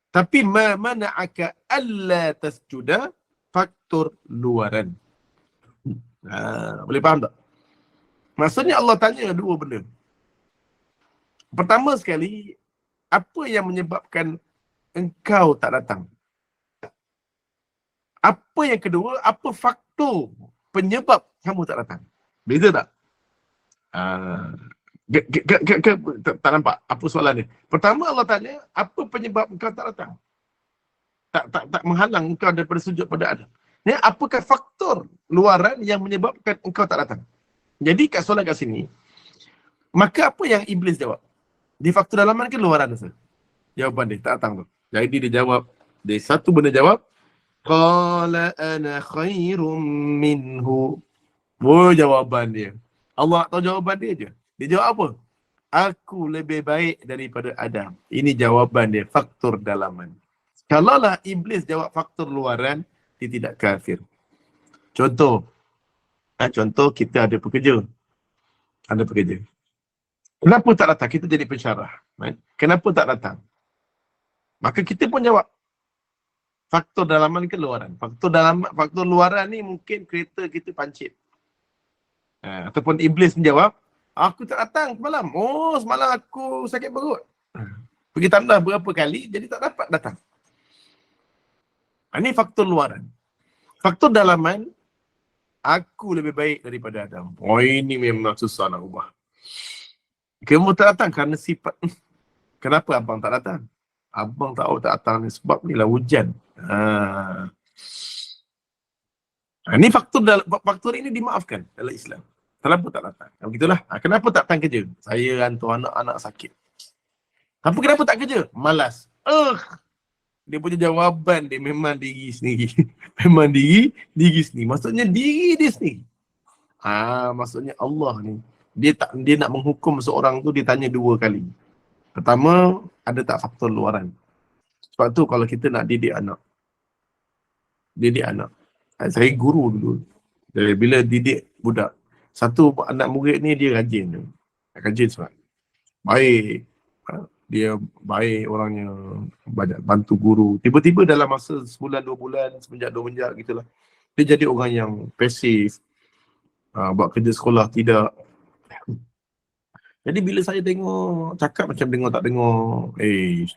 Tapi ma mana'aka alla tasjuda, faktor luaran. Boleh faham tak? Maksudnya Allah tanya 2 benda. Pertama sekali, apa yang menyebabkan engkau tak datang? Apa yang kedua, apa faktor penyebab kamu tak datang? Beza tak? Tak nampak apa soalan ni. Pertama Allah tanya, apa penyebab engkau tak datang? Tak menghalang engkau daripada sujud pada Adam. Ni apakah faktor luaran yang menyebabkan engkau tak datang? Jadi kat soalan kat sini, maka apa yang iblis jawab? Di faktor dalaman ke luaran tu? Jawapan dia tak datang tu. Jadi dia jawab, dia satu benda jawab, qala ana khairum minhu. Jawaban dia. Allah tahu jawaban dia je. Dia jawab apa? Aku lebih baik daripada Adam. Ini jawaban dia, faktor dalaman. Kalaulah iblis jawab faktor luaran, dia tidak kafir. Contoh kita ada pekerja. Kenapa tak datang? Kita jadi pensyarah. Kenapa tak datang? Maka kita pun jawab, faktor dalaman ke luaran? Faktor luaran ni mungkin kereta kita pancit. Ataupun iblis menjawab, aku tak datang semalam. Semalam aku sakit perut. Pergi tandas berapa kali, jadi tak dapat datang. Ini faktor luaran. Faktor dalaman, aku lebih baik daripada Adam. Ini memang susah nak ubah. Kamu tak datang kerana sifat. Kenapa abang tak datang? Abang tahu tak datang ni sebab ni lah hujan. Ini faktor ini dimaafkan dalam Islam. Kenapa tak datang? Begitulah. Kenapa tak datang kerja? Saya hantar anak-anak sakit. Tapi kenapa tak kerja? Malas. Dia punya jawapan dia memang diri sendiri. Memang diri sendiri. Maksudnya diri dia sendiri. Maksudnya Allah ni. Dia nak menghukum seorang tu, dia tanya 2 kali. Pertama, ada tak faktor luaran? Sebab tu kalau kita nak didik anak. Saya guru dulu. Jadi bila didik budak, satu anak murid ni dia rajin. Rajin sangat. Baik. Dia baik orangnya, banyak bantu guru. Tiba-tiba dalam masa sebulan, 2 bulan, semenjak gitulah, dia jadi orang yang pasif, buat kerja sekolah tidak. Jadi bila saya tengok, cakap macam dengar tak dengar,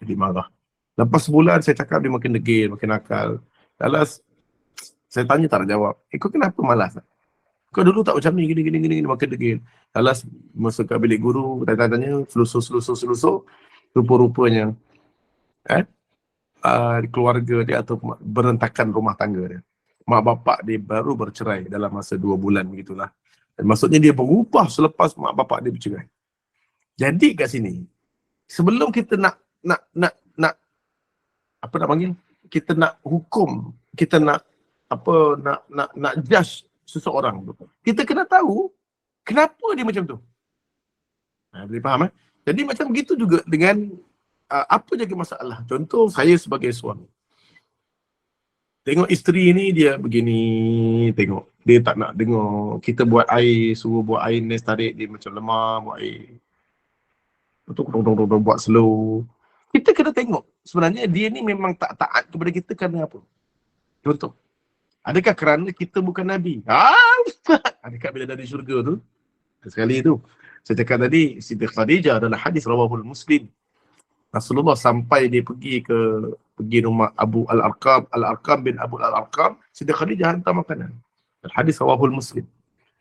jadi marah. Lepas sebulan saya cakap, dia makin degil, makin nakal. Lalas saya tanya tak nak jawab. Kau kenapa malas? Kau dulu tak macam ni, gini, makin degil. Lalas masuk ke bilik guru, tanya-tanya, selusur. Rupa-rupanya keluarga dia atau berentakan rumah tangga dia. Mak bapak dia baru bercerai dalam masa 2 bulan begitulah. Dan maksudnya dia berubah selepas mak bapak dia bercerai. Jadi kat sini, sebelum kita nak apa nak panggil? Kita nak hukum, kita nak judge seseorang tu. Kita kena tahu kenapa dia macam tu. Boleh faham Jadi macam begitu juga dengan apa jaga masalah. Contoh saya sebagai suami. Tengok isteri ni dia begini, tengok. Dia tak nak dengar kita buat air, suruh buat air nes tarik, dia macam lemah buat air. Betul, buat slow. Kita kena tengok sebenarnya dia ni memang tak taat kepada kita kerana apa. Contoh, adakah kerana kita bukan Nabi? Adakah bila dari syurga tu? Sekali tu, saya cakap tadi, Siti Khadijah adalah hadis rawahul Muslim. Rasulullah sampai dia pergi rumah Abu Al-Arqam bin Abu Al-Arqam, Siti Khadijah hantar makanan. Hadis rawahul Muslim.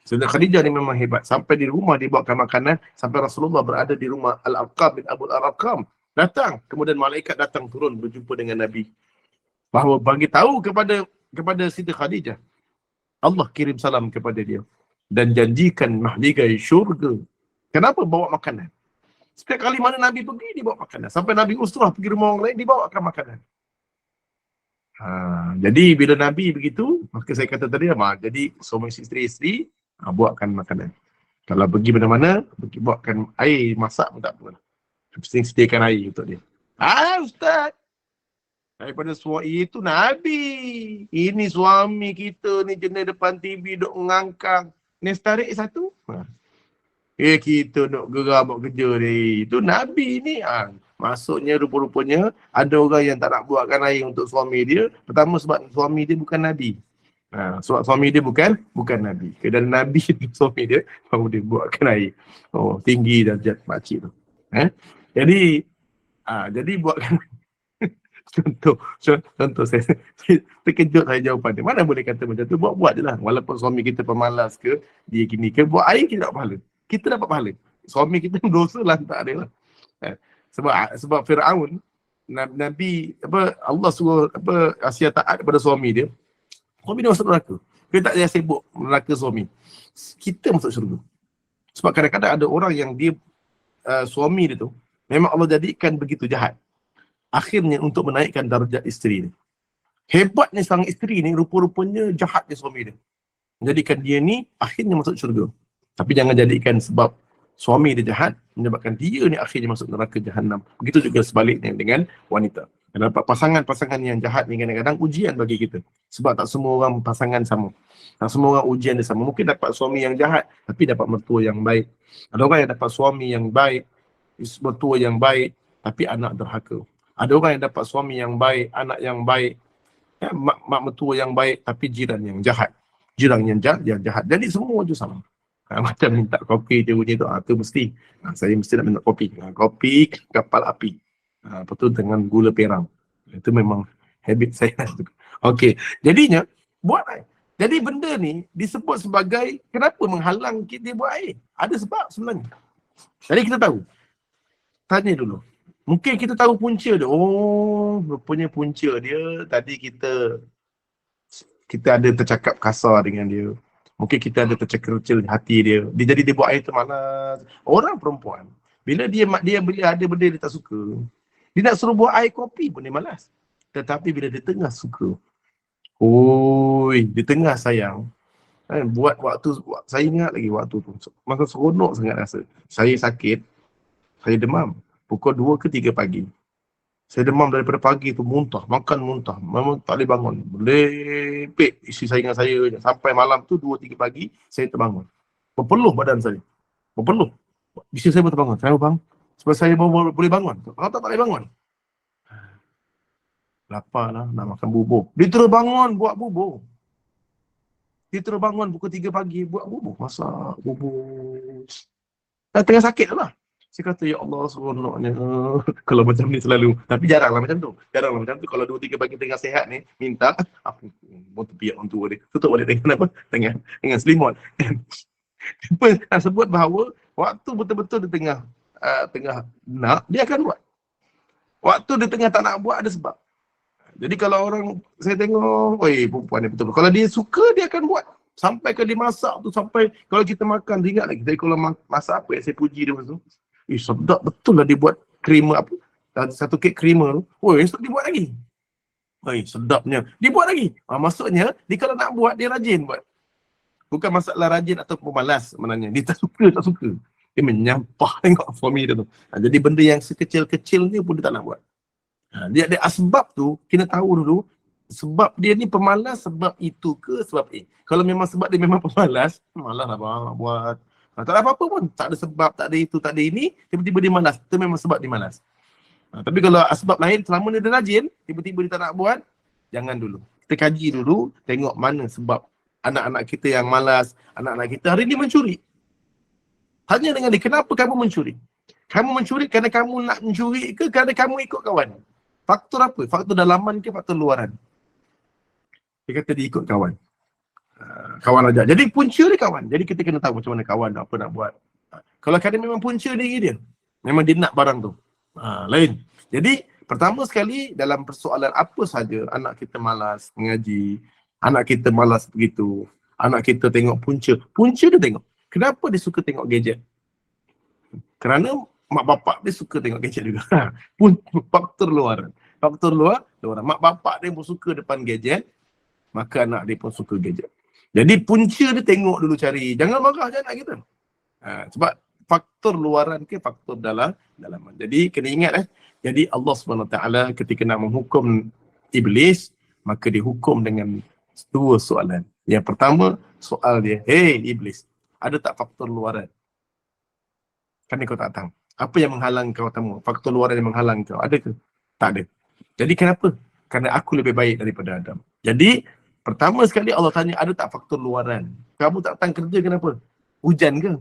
Siti Khadijah ni memang hebat. Sampai di rumah dia bawakan makanan, sampai Rasulullah berada di rumah Al-Arqam bin Abu Al-Arqam. Datang, kemudian malaikat datang turun berjumpa dengan Nabi. Bahawa bagi tahu kepada Siti Khadijah, Allah kirim salam kepada dia dan janjikan mahligai syurga. Kenapa bawa makanan? Setiap kali mana Nabi pergi, dia bawa makanan. Sampai Nabi Usrah pergi rumah orang lain, dibawakan makanan. Jadi bila Nabi begitu, maka saya kata tadi, jadi suami isteri, buatkan makanan. Kalau pergi mana-mana, buatkan air, masak pun tak apa. Mesti sediakan air untuk dia. Ustaz, daripada suami itu Nabi. Ini suami kita ni jenis depan TV duk ngangkang. Nes tarik satu. Kita nak gerak buat kerja ni. Itu Nabi ni. Maksudnya rupa-rupanya ada orang yang tak nak buatkan air untuk suami dia. Pertama sebab suami dia bukan Nabi. Sebab suami dia bukan Nabi. Dan Nabi suami dia baru dia buatkan air. Tinggi darjat makcik tu. Jadi buatkan contoh saya terkejut saya jawapan dia. Mana boleh kata macam tu? Buat je lah. Walaupun suami kita pemalas ke, dia gini ke, buat air kita dapat pahala. Kita dapat pahala. Suami kita dosa lantak dia lah. Sebab Firaun, Nabi Allah suruh Asia taat kepada suami dia. Suami dia masuk neraka. Dia tak payah sibuk neraka suami. Kita masuk syurga. Sebab kadang-kadang ada orang yang dia suami dia tu memang Allah jadikan begitu jahat. Akhirnya untuk menaikkan darjat isteri dia. Hebatnya sang isteri ni rupa-rupanya jahatnya suami dia. Menjadikan dia ni akhirnya masuk syurga. Tapi jangan jadikan sebab suami dia jahat menyebabkan dia ni akhirnya masuk neraka jahanam. Begitu juga sebaliknya dengan wanita. Dan dapat pasangan-pasangan yang jahat ni kadang-kadang ujian bagi kita. Sebab tak semua orang pasangan sama. Tak semua orang ujian dia sama. Mungkin dapat suami yang jahat tapi dapat mertua yang baik. Ada orang yang dapat suami yang baik, mertua yang baik tapi anak derhaka. Ada orang yang dapat suami yang baik, anak yang baik, mak mertua yang baik tapi jiran yang jahat. Jiran yang jahat. Jadi semua tu sama. Macam minta kopi dia bunyi tu, tu mesti. Saya mesti nak minta kopi. Kopi kapal api. Lepas tu dengan gula peram. Itu memang habit saya. Okey. Jadinya, buat air. Jadi benda ni disebut sebagai kenapa menghalang dia buat air. Ada sebab sebenarnya. Jadi kita tahu. Tanya dulu. Mungkin kita tahu punca dia. Rupanya punca dia tadi kita ada tercakap kasar dengan dia. Mungkin kita ada tercekil-cekil hati dia. Dia jadi dia buat air tu malas. Orang perempuan, bila dia ada benda dia tak suka, dia nak suruh buat air kopi pun dia malas. Tetapi bila dia tengah suka, dia tengah sayang, kan, saya ingat lagi waktu tu, masa seronok sangat rasa. Saya sakit, saya demam, pukul 2 ke 3 pagi. Saya demam daripada pagi tu, muntah, makan muntah, memang tak boleh bangun. Lepek isi saya dengan saya, sampai malam tu 2-3 pagi, saya terbangun. Berpeluh badan saya, berpeluh. Isteri saya pun terbangun, saya bang, sebab saya baru boleh bangun. Kalau tak boleh bangun. Lapar lah, nak makan bubur. Dia terus bangun buat bubur. Dia terus bangun pukul 3 pagi, buat bubur, masak bubur. Tengah sakit lah. Saya kata, ya Allah, seronoknya. Kalau macam ni selalu. Tapi jaranglah macam tu. Kalau 2-3 pagi tengah sihat ni, minta, aku mau tepiak orang tua dia. Tutup balik dengan apa? Dengan selimut. Nak sebut bahawa waktu betul-betul dia tengah nak, dia akan buat. Waktu dia tengah tak nak buat, ada sebab. Jadi kalau orang, saya tengok, perempuan ni betul-betul. Kalau dia suka, dia akan buat. Sampai kalau dia masak tu, sampai kalau kita makan, dia ingat lagi. Jadi kalau masak apa yang saya puji dia masa tu, sedap betul lah dia buat creamer apa. Satu kek creamer tu, esok dia buat lagi. Sedapnya. Dia buat lagi. Maksudnya, dia kalau nak buat, dia rajin buat. Bukan masalah rajin ataupun malas sebenarnya. Dia tak suka. Dia menyampah tengok suami dia tu. Jadi benda yang sekecil-kecil ni pun dia tak nak buat. Dia ada asbab tu, kena tahu dulu sebab dia ni pemalas, sebab itu ke sebab Kalau memang sebab dia memang pemalas, malas lah bang nak buat. Tak ada apa-apa pun, tak ada sebab, tak ada itu, tak ada ini, tiba-tiba dia malas, itu memang sebab dia malas. Tapi kalau asbab lain, selama dia rajin, tiba-tiba dia tak nak buat, jangan dulu. Kita kaji dulu, tengok mana sebab anak-anak kita yang malas, anak-anak kita hari ni mencuri. Tanya dengan dia, kenapa kamu mencuri? Kamu mencuri kerana kamu nak mencuri ke kerana kamu ikut kawan? Faktor apa? Faktor dalaman ke faktor luaran? Dia kata dia ikut kawan. Kawan ajak. Jadi punca dia kawan. Jadi kita kena tahu macam mana kawan apa nak buat. Kalau kadang memang punca diri dia, memang dia nak barang tu. Lain. Jadi pertama sekali dalam persoalan apa saja, anak kita malas mengaji, anak kita malas begitu, anak kita tengok punca dia tengok. Kenapa dia suka tengok gadget? Kerana mak bapak dia suka tengok gadget juga. Pun faktor luaran. Mak bapak dia pun suka depan gadget, maka anak dia pun suka gadget. Jadi punca dia tengok dulu cari. Jangan marah je anak kita. Sebab faktor luaran ke faktor dalaman. Jadi kena ingat Jadi Allah SWT ketika nak menghukum iblis, maka dia hukum dengan 2 soalan. Yang pertama, soal dia, iblis, ada tak faktor luaran? Kan kau tak tahu. Apa yang menghalang kau tahu? Faktor luaran yang menghalang kau, ada ke? Tak ada. Jadi kenapa? Kerana aku lebih baik daripada Adam. Jadi, pertama sekali Allah tanya, ada tak faktor luaran? Kamu tak datang kerja kenapa? Hujan ke?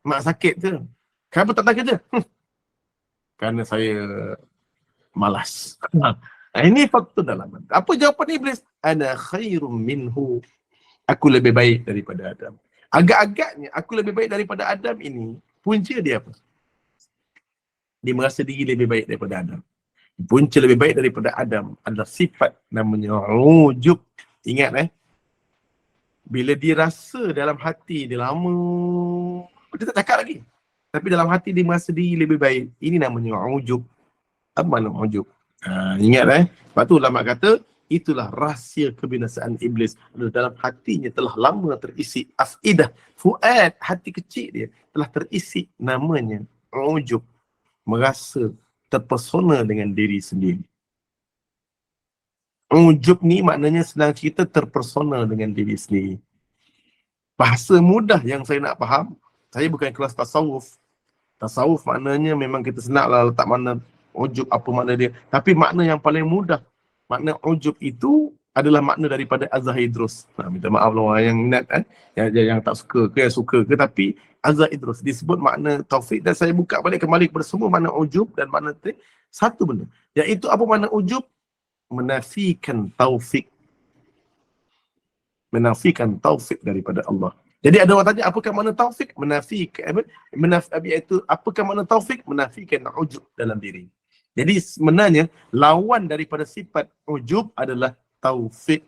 Mak sakit ke? Kenapa tak datang kerja? Kerana saya malas. Ini faktor dalaman. Apa jawapan iblis? Ana khairum minhu. Aku lebih baik daripada Adam. Agak-agaknya, aku lebih baik daripada Adam ini, punca dia apa? Dia merasa diri lebih baik daripada Adam. Punca lebih baik daripada Adam adalah sifat namanya ujub. Ingat bila dia rasa dalam hati dia lama, dia tak cakap lagi. Tapi dalam hati dia merasa diri lebih baik. Ini namanya ujub. Apa makna ujub? Ingat sebab tu ulama kata, itulah rahsia kebinasaan iblis. Dalam hatinya telah lama terisi afidah, fuad, hati kecil dia telah terisi namanya ujub. Merasa terpesona dengan diri sendiri. Ujub ni maknanya senang cerita terpesona dengan diri sendiri. Bahasa mudah yang saya nak faham, saya bukan kelas tasawuf. Tasawuf maknanya memang kita senang lah letak makna ujub apa makna dia. Tapi makna yang paling mudah, makna ujub itu adalah makna daripada Az-Zahidrus. Minta maaf lah yang minat yang tak suka ke, yang suka ke, tapi Az-Zahidrus disebut makna taufik. Dan saya buka balik kembali kepada semua makna ujub dan makna satu benda. Iaitu apa makna ujub? Menafikan taufik. Menafikan taufik daripada Allah. Jadi ada orang tanya, apakah makna taufik? Menafikan, iaitu apakah makna taufik? Menafikan ujub dalam diri. Jadi sebenarnya lawan daripada sifat ujub adalah taufik.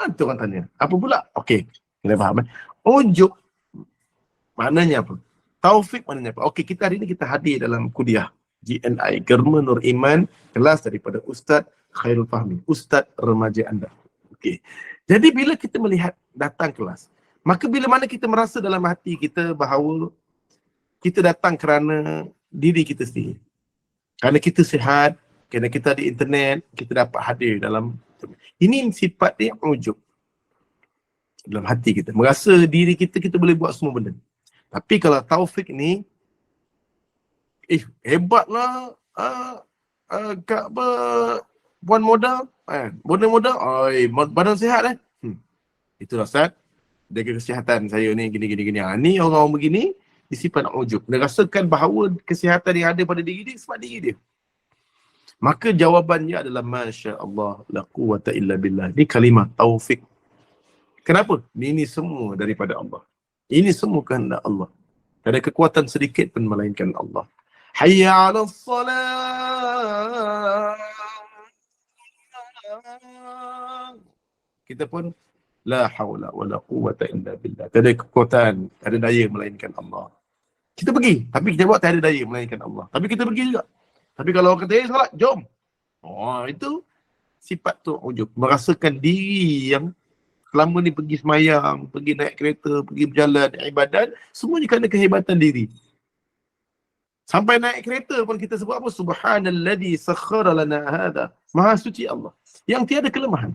Itu orang tanya. Apa pula? Okey. Kena faham. Ujub maknanya apa? Taufik maknanya apa? Okey, kita hari ini kita hadir dalam kuliah GNI, Germa Nur Iman, kelas daripada Ustaz Khairul Fahmi, Ustaz remaja anda. Okey. Jadi bila kita melihat datang kelas, maka bila mana kita merasa dalam hati kita bahawa kita datang kerana diri kita sendiri. Kerana kita sihat, kerana kita ada internet, kita dapat hadir dalam ini sifat dia ujub dalam hati kita. Merasa diri kita boleh buat semua benda. Tapi kalau taufik ni, hebatlah Kak Puan modal, bonda modal, badan sihat itulah Ustaz, jaga kesihatan saya ni gini. Ni orang begini, disifat ujub. Dia rasakan bahawa kesihatan yang ada pada diri dia sebab diri dia. Maka jawabannya adalah Masya Allah, la quwwata illa billah. Ini kalimah taufik. Kenapa? Ini semua daripada Allah. Ini semua kehendak Allah. Tak ada kekuatan sedikit pun melainkan Allah. Hayya 'alas salat. Kita pun la haula wala quwwata illa billah. Tak ada kekuatan, tak ada daya melainkan Allah. Kita pergi, tapi kita buat tak ada daya melainkan Allah. Tapi kita pergi juga. Tapi kalau orang kata, salat, jom. Itu sifat tu ujub. Merasakan diri yang selama ni pergi semayang, pergi naik kereta, pergi berjalan, ibadat, semuanya kerana kehebatan diri. Sampai naik kereta pun kita sebut apa? Subhanalladzi sakhkhara lana hadha. Maha suci Allah yang tiada kelemahan,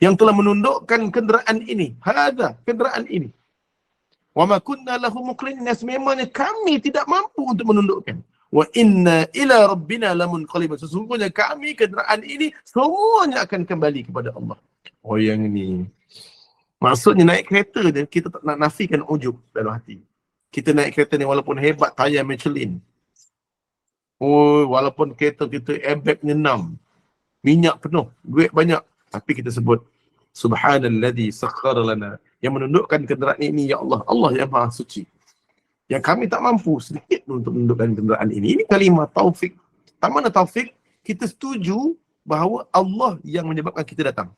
yang telah menundukkan kenderaan ini. Hadha, kenderaan ini. Wa ma kunna lahu muqrinin. Memangnya kami tidak mampu untuk menundukkan. Wa inna ila rabbina lamunqalibun. Sesungguhnya kami, kenderaan ini, semuanya akan kembali kepada Allah. Yang ini. Maksudnya naik kereta ni, kita tak nak nafikan ujub dalam hati. Kita naik kereta ni walaupun hebat, tayar Michelin. Walaupun kereta kita airbagnya 6, minyak penuh, duit banyak. Tapi kita sebut, Subhanalladzi sakhkhara lana. Yang menundukkan kenderaan ini, ya Allah. Allah yang maha suci. Yang kami tak mampu sedikit untuk menundukkan kenderaan ini. Ini kalimah taufik. Tak mana taufik? Kita setuju bahawa Allah yang menyebabkan kita datang.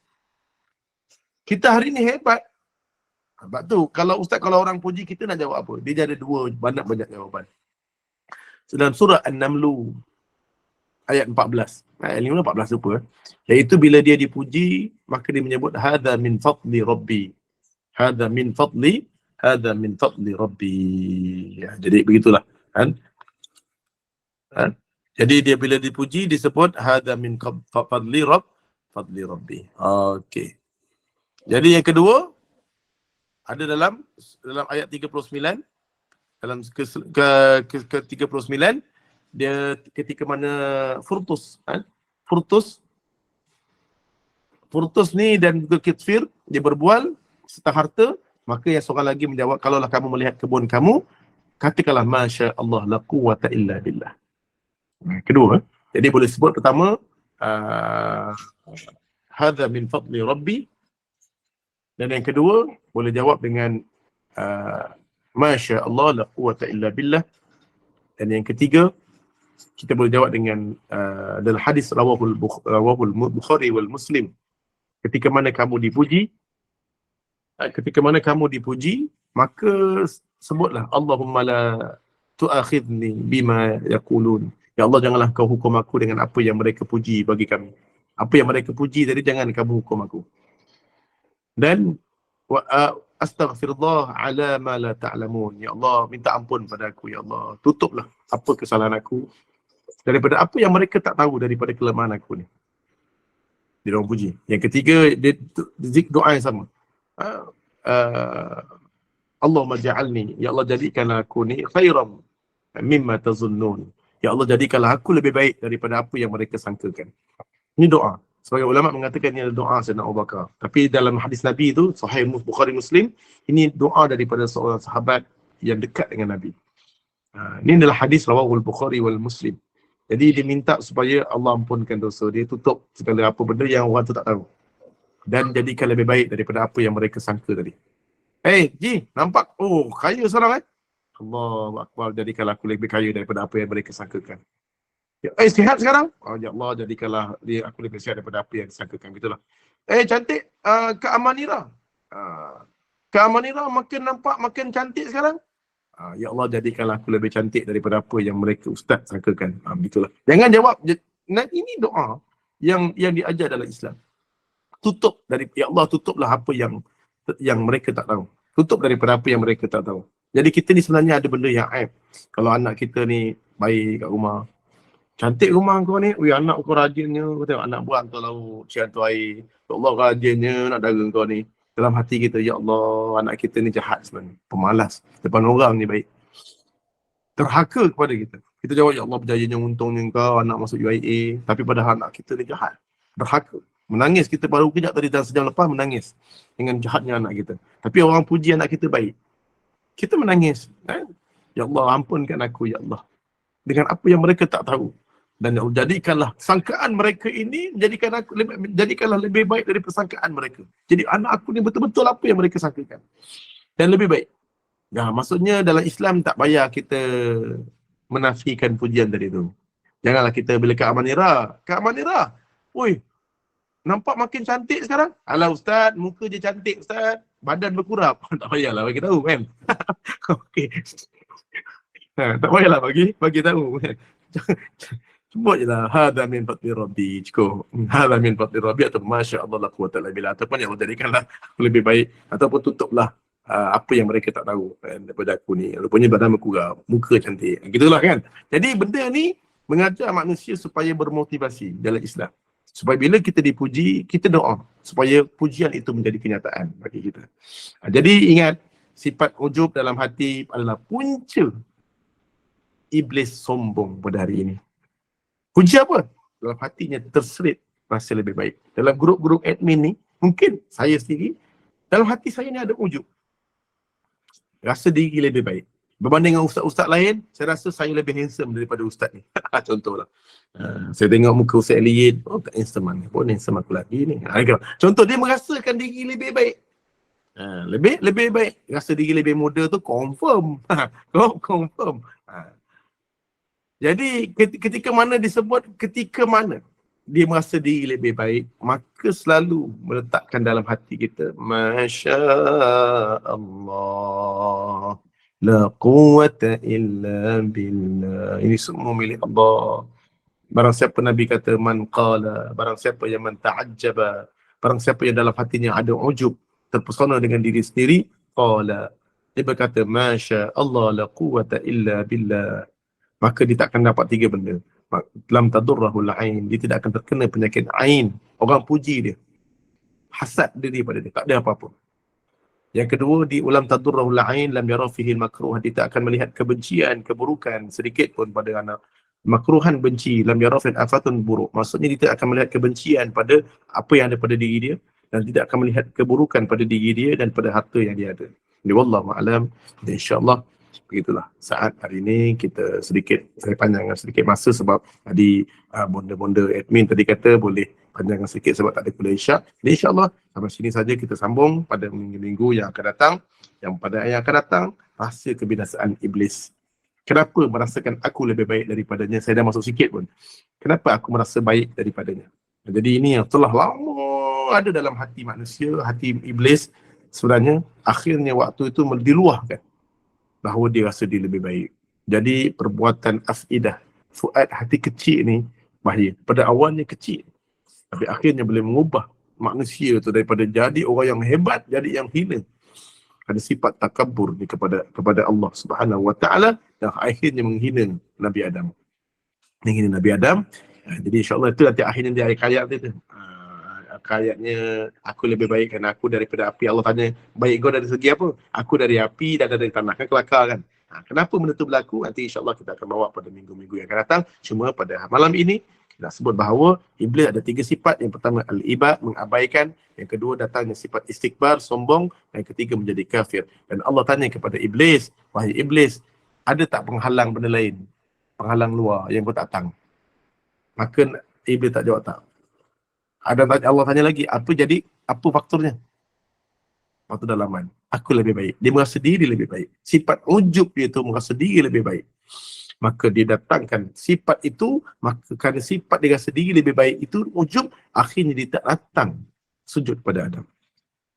Kita hari ni hebat. Sebab tu, kalau Ustaz, kalau orang puji kita nak jawab apa? Dia ada dua, banyak jawapan. Dalam surah An-Namlu, ayat 14. Ayat 15, 14 lupa. Iaitu bila dia dipuji, maka dia menyebut, Hadha min fadli Rabbi. Hadha min fadli Rabbi. Ya, jadi begitulah. Kan? Jadi dia bila dipuji, disebut, Hadha min fadli Rabbi. Okey. Jadi yang kedua ada dalam ayat 39, dalam ke 39, dia ketika mana Furtus ni dan Kitfir dia berbual serta harta, maka yang seorang lagi menjawab, kalaulah kamu melihat kebun kamu, katakanlah Masya Allah la quwwata illa billah. Kedua, jadi boleh sebut pertama hadha min fadli Rabbi. Dan yang kedua, boleh jawab dengan Masya Allah, la quwwata illa billah. Dan yang ketiga, kita boleh jawab dengan dalam hadis rawahul Bukhari wal Muslim. Ketika mana kamu dipuji, maka sebutlah Allahumma la tu'akhidni bima yaqulun. Ya Allah, janganlah kau hukum aku dengan apa yang mereka puji bagi kami. Apa yang mereka puji tadi, jangan kamu hukum aku. Dan astaghfirullah ala ma la ta'lamun. Ya Allah, minta ampun pada aku, ya Allah. Tutuplah apa kesalahan aku daripada apa yang mereka tak tahu daripada kelemahan aku ni. Dia orang puji. Yang ketiga, dia doa yang sama. Allahumma ja'alni, ya Allah jadikanlah aku ni khairan mimma tazunnun. Ya Allah jadikanlah aku lebih baik daripada apa yang mereka sangkakan. Ini doa. Sebagai ulama mengatakan ini adalah doa Sayyidina Abu Bakar. Tapi dalam hadis Nabi itu, Sahih Bukhari Muslim, ini doa daripada seorang sahabat yang dekat dengan Nabi. Ini adalah hadis rawahul Bukhari wal Muslim. Jadi dia minta supaya Allah ampunkan dosa dia, tutup segala apa benda yang orang tu tak tahu. Dan jadikan lebih baik daripada apa yang mereka sangka tadi. Ji, nampak? Oh, kaya sekarang Allahu Akbar, jadikanlah aku lebih kaya daripada apa yang mereka sangkakan. Sihat sekarang? Ya Allah, jadikanlah aku lebih sihat daripada apa yang disangkakan. Gitulah. Cantik, Kak Amanira. Kak Amanira makin nampak makin cantik sekarang. Ya Allah, jadikanlah aku lebih cantik daripada apa yang mereka ustaz sangkakan. Begitulah. Jangan jawab. Nah, ini doa yang diajar dalam Islam. Tutup dari, ya Allah, tutuplah apa yang mereka tak tahu. Tutup daripada apa yang mereka tak tahu. Jadi kita ni sebenarnya ada benda yang aib. Kalau anak kita ni baik kat rumah, cantik rumah kau ni, anak kau rajinnya, kau tengok anak buah hantar laut, si hantar air, ya Allah rajinnya nak dara kau ni. Dalam hati kita, ya Allah, anak kita ni jahat sebenarnya, pemalas, depan orang ni baik. Terhaka kepada kita. Kita jawab, ya Allah, berjayanya untungnya kau, anak masuk UIA, tapi padahal anak kita ni jahat. Terhaka. Menangis, kita baru kejap tadi dan sejam lepas menangis dengan jahatnya anak kita. Tapi orang puji anak kita baik. Kita menangis. Ya Allah, ampunkan aku, ya Allah. Dengan apa yang mereka tak tahu. Dan ya Allah, jadikanlah sangkaan mereka ini, jadikanlah lebih baik dari persangkaan mereka. Jadi anak aku ni betul-betul apa yang mereka sangkakan. Dan lebih baik. Nah, maksudnya dalam Islam tak payah kita menafikan pujian tadi tu. Janganlah kita bila Kak Amanira, oi, nampak makin cantik sekarang. Alah Ustaz, muka je cantik Ustaz, badan berkurap. Tak payahlah bagi tahu kan. Okey. Tak payahlah bagi tahu. Sebut je lah, hadha min fadli Rabbi, cukup. Hadha min fadli Rabbi atau Masya Allah la quwwata illa billah. Ataupun yang Allah jadikanlah lebih baik. Ataupun tutuplah apa yang mereka tak tahu daripada aku ni. Rupanya badan berkurang, muka cantik. Gitulah kan. Jadi benda ni mengajar manusia supaya bermotivasi dalam Islam. Supaya bila kita dipuji, kita doa. Supaya pujian itu menjadi kenyataan bagi kita. Jadi ingat, sifat ujub dalam hati adalah punca iblis sombong pada hari ini. Puji apa? Dalam hatinya terselit rasa lebih baik. Dalam grup-grup admin ni, mungkin saya sendiri, dalam hati saya ni ada ujub. Rasa diri lebih baik. Berbanding dengan ustaz-ustaz lain, saya rasa saya lebih handsome daripada ustaz ni. Contohlah. Saya tengok muka Ustaz Eliyid, tak handsome mana pun, handsome aku lagi ni. Contoh, dia merasakan diri lebih baik. Lebih baik. Rasa diri lebih muda tu confirm. Confirm. Jadi ketika mana dia merasa diri lebih baik, maka selalu meletakkan dalam hati kita, Masya Allah, la quwwata illa billah. Ini semua milik Allah. Barang siapa Nabi kata, man qala, barang siapa yang man ta'ajjaba, barang siapa yang dalam hatinya ada ujub, terpesona dengan diri sendiri, qala, dia berkata, Masya Allah, la quwwata illa billah. Maka dia tak akan dapat tiga benda. Lam tadurrahul ain, dia tidak akan terkena penyakit ain. Orang puji dia, hasad daripada dia, tak ada apa-apa. Yang kedua, di ulam tadurrahul ain lam yara fihi makruh, dia tak akan melihat kebencian, keburukan sedikit pun pada anak. Makruhan, benci, lam yara fihi afatun buruk. Maksudnya dia tidak akan melihat kebencian pada apa yang ada pada diri dia, dan tidak akan melihat keburukan pada diri dia dan pada harta yang dia ada. Jadi wallahu a'lam. InsyaAllah begitulah saat hari ini kita saya panjangkan sedikit masa sebab tadi bonda-bonda admin tadi kata boleh panjangkan sedikit sebab tak ada kuliah Isyak. Jadi insyaAllah sampai sini saja kita sambung pada minggu-minggu yang akan datang. Yang pada yang akan datang, rahsia kebinasaan iblis. Kenapa merasakan aku lebih baik daripadanya? Saya dah masuk sikit pun. Kenapa aku merasa baik daripadanya? Jadi ini yang telah lama ada dalam hati manusia, hati iblis. Sebenarnya akhirnya waktu itu diluahkan bahawa dia rasa dia lebih baik. Jadi perbuatan afidah, fuad, hati kecil ni bahaya. Pada awalnya kecil, tapi akhirnya boleh mengubah manusia tu daripada jadi orang yang hebat, jadi yang hina. Ada sifat takabur ni kepada Allah Subhanahu Wa Taala dan akhirnya menghina Nabi Adam. Menghina Nabi Adam. Jadi insya-Allah itu nanti akhirnya dia ayat dia tu. Ayatnya, aku lebih baik kerana aku daripada api. Allah tanya, baik kau dari segi apa? Aku dari api dan dari tanah. Kan kelakar kan? Kenapa benda tu berlaku? Nanti insyaAllah kita akan bawa pada minggu-minggu yang akan datang. Cuma pada malam ini, kita sebut bahawa iblis ada 3 sifat. Yang pertama, al-ibad, mengabaikan. Yang kedua, datangnya sifat istikbar, sombong. Dan yang ketiga, menjadi kafir. Dan Allah tanya kepada iblis, wahai iblis, ada tak penghalang benda lain? Penghalang luar yang kau tak datang? Maka iblis tak jawab tak. Allah tanya lagi, apa faktornya? Faktor dalaman. Aku lebih baik. Dia merasa diri lebih baik. Sifat ujub dia tu merasa diri lebih baik. Maka dia datangkan sifat itu, maka kerana sifat dia rasa diri lebih baik itu ujub, akhirnya dia tak datang sujud pada Adam.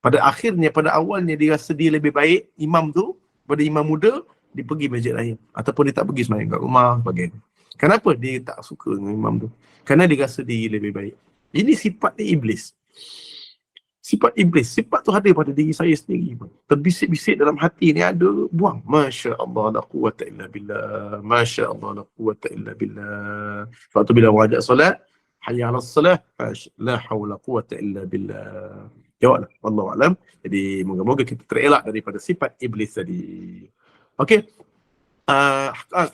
pada akhirnya, pada awalnya dia rasa dia lebih baik, imam tu, pada imam muda, dia pergi masjid lain. Ataupun dia tak pergi sembahyang kat rumah, sebagainya. Kenapa dia tak suka dengan imam tu? Kerana dia rasa diri lebih baik. Ini sifatnya iblis. Sifat iblis, sifat tu ada pada diri saya sendiri pun. Terbisik-bisik dalam hati ni ada, buang. Masya Allah la quwata illa billah. Masya Allah la quwata illa billah. Sebab tu bila orang ajak solat, hayya ala salah, la hawla quwata illa billah. Jawablah, wallahu alam. Jadi moga-moga kita terelak daripada sifat iblis tadi. Okey.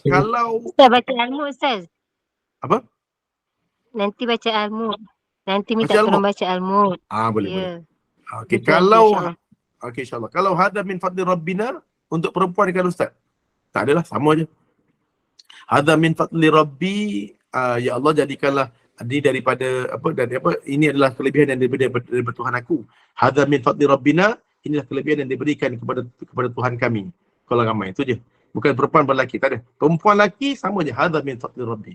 Kalau Ustaz baca Al-Mulk, Ustaz. apa? Nanti baca Al-Mulk. Nanti minta Baca tolong Al-Mulk? baca Al-Mulk. Boleh, Ya. boleh. Okey, Betul nanti, kalau insyaAllah. okey insya-Allah. Kalau hada min fadli rabbina untuk perempuan kan ustaz? Tak adalah, sama aja. Hada min fadli rabbi, ya Allah jadikanlah ini daripada ini adalah kelebihan yang daripada Tuhan aku. Hada min fadli rabbina, inilah kelebihan yang diberikan kepada Tuhan kami. Kalau ramai itu je. Bukan perempuan berlaki, tak ada. Perempuan laki sama je. Hada min fadli rabbi.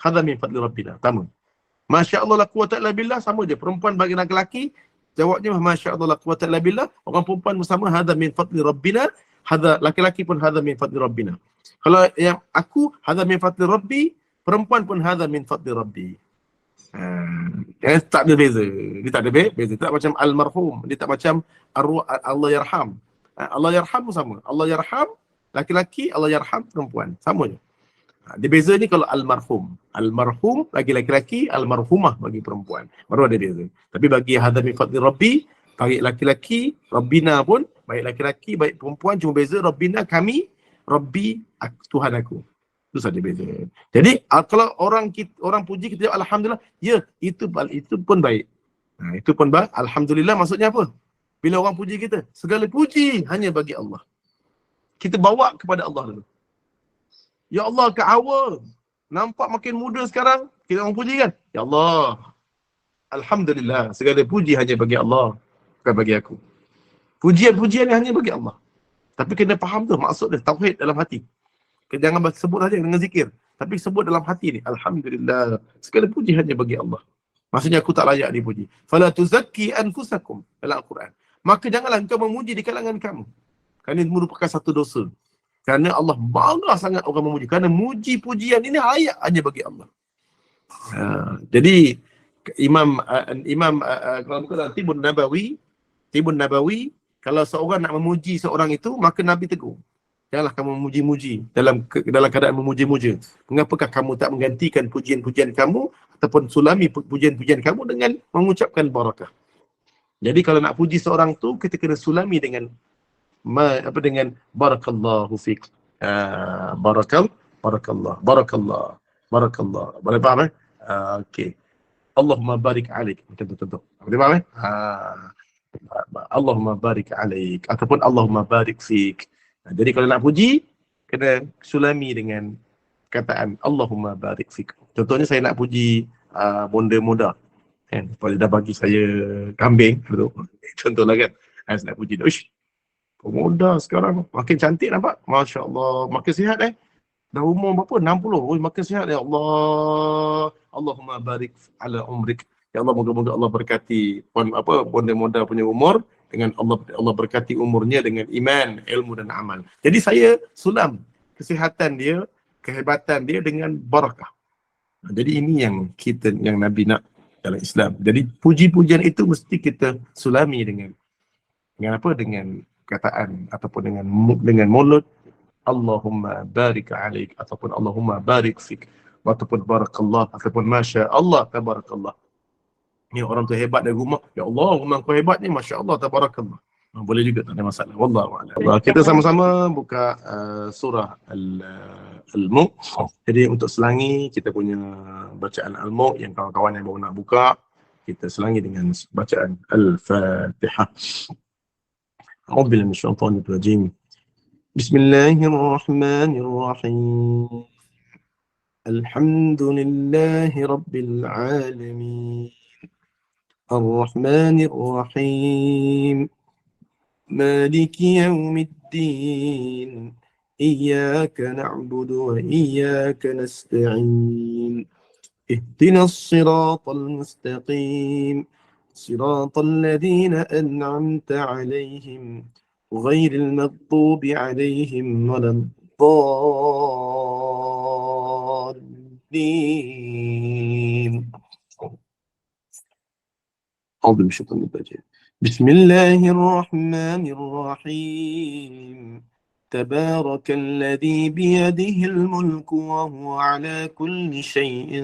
Hada min fadli rabbina. Sama. Masya Allah la quwata illa billah, sama je. Perempuan bagi lelaki, jawabnya Masya Allah la quwata illa billah. Orang perempuan bersama hada min fadli rabbina. Hada laki-laki pun hada min fadli rabbina. Kalau yang aku hada min fadli rabbi, perempuan pun hada min fadli rabbi. Tak ada beza. Dia tak ada beza. Tak macam almarhum, dia tak macam Allah yarham. Allah yarham pun sama. Allah yarham laki-laki, Allah yarham perempuan. Sama je. Dia beza ni kalau almarhum. Almarhum bagi laki-laki, almarhumah bagi perempuan. Baru ada beza. Tapi bagi hadza min fadli rabbi, baik laki-laki, rabbina pun, baik laki-laki, baik perempuan, cuma beza rabbina kami, rabbi Tuhan aku. Itu saja beza. Jadi kalau orang puji kita jawab alhamdulillah, ya itu pun baik. Itu pun baik. Alhamdulillah maksudnya apa? Bila orang puji kita, segala puji hanya bagi Allah. Kita bawa kepada Allah dulu. Ya Allah, Kak Hawa nampak makin muda sekarang. Kita orang puji kan? Ya Allah, alhamdulillah, segala puji hanya bagi Allah, bukan bagi aku. Pujian-pujian hanya bagi Allah. Tapi kena faham tu maksud dia, tauhid dalam hati. Jangan sebut saja dengan zikir, tapi sebut dalam hati ni, alhamdulillah, segala puji hanya bagi Allah. Maksudnya aku tak layak dipuji. Fala tuzakki anfusakum dalam Al-Quran. Maka janganlah engkau memuji di kalangan kamu. Kerana ini merupakan satu dosa. Kerana Allah marah sangat orang memuji. Kerana muji pujian ini layak hanya bagi Allah. Jadi Imam kalau bukan dalam Tibun Nabawi, kalau seorang nak memuji seorang itu, maka Nabi tegur. Janganlah kamu memuji-muji dalam keadaan memuji-muji. Mengapakah kamu tak menggantikan pujian-pujian kamu ataupun sulami pujian-pujian kamu dengan mengucapkan barakah. Jadi kalau nak puji seorang tu, kita kena sulami dengan dengan barakallahu fiik. Barakallah. Boleh faham okey. Allahumma barik alaik. Betul. Boleh faham Allahumma barik alaik ataupun Allahumma barik fiik. Jadi kalau nak puji, kena sulami dengan kataan Allahumma barik fiik. Contohnya saya nak puji bonda muda. Kan? Kalau dia dah bagi saya kambing, contohlah kan. Saya nak puji dia. Pemuda sekarang makin cantik nampak. Masya Allah. Makin sihat Dah umur berapa? 60. Makin sihat ya Allah. Allahumma barik ala umrik. Ya Allah, moga-moga Allah berkati bonda muda punya umur dengan Allah berkati umurnya dengan iman, ilmu dan amal. Jadi saya sulam kesihatan dia, kehebatan dia dengan barakah. Jadi ini yang Nabi nak dalam Islam. Jadi puji-pujian itu mesti kita sulami dengan kataan ataupun dengan mulut Allahumma barik alaik ataupun Allahumma barik fik ataupun barakallah ataupun masya Allah tabarakallah. Ni orang tu hebat dari rumah, ya Allah rumah kau hebat ni, masya Allah tabarakallah. Boleh juga, tak ada masalah. Wallahu a'lam. Kita sama-sama buka surah Al-Mulk. Jadi untuk selangi kita punya bacaan Al-Mulk yang kawan-kawan yang baru nak buka, kita selangi dengan bacaan Al-Fatihah. أعوذ بالله من الشيطان الرجيم بسم الله الرحمن الرحيم الحمد لله رب العالمين الرحمن الرحيم مالك يوم الدين إياك نعبد وإياك نستعين اهدنا الصراط المستقيم صراط الذين أنعمت عليهم غير المغضوب عليهم ولا الضالين. أعوذ بالله من الشيطان الرجيم. بسم الله الرحمن الرحيم. تبارك الذي بيده الملك وهو على كل شيء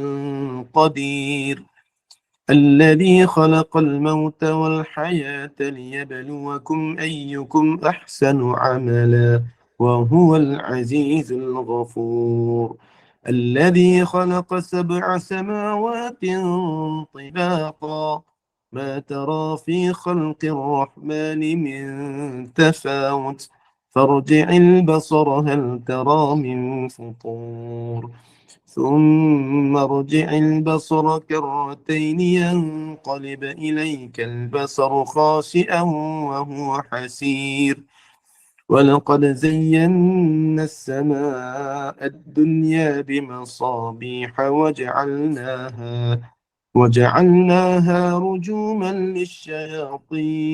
قدير. الذي خلق الموت والحياة ليبلوكم أيكم أحسن عملا وهو العزيز الغفور. الذي خلق 7 سماوات طباقا ما ترى في خلق الرحمن من تفاوت فارجع البصر هل ترى من فطور ثم ارجع البصر كرتين ينقلب إليك البصر خاسئا وهو حسير. ولقد زينا السماء الدنيا بمصابيح وجعلناها رجوما للشياطين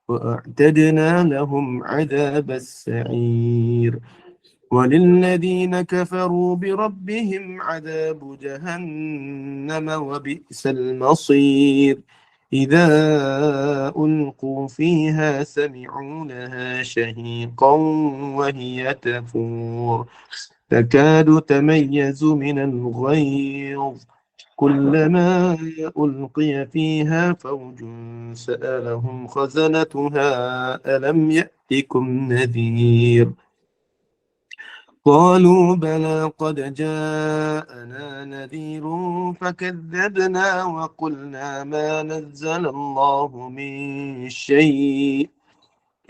وأعتدنا لهم عذاب السعير. وللذين كفروا بربهم عذاب جهنم وبئس المصير. إذا ألقوا فيها سمعوا لها شهيقا وهي تفور تكاد تميز من الغيظ كلما ألقي فيها فوج سألهم خزنتها ألم يأتكم نذير قالوا بلى قد جاءنا نذير فكذبنا وقلنا ما نزل الله من شيء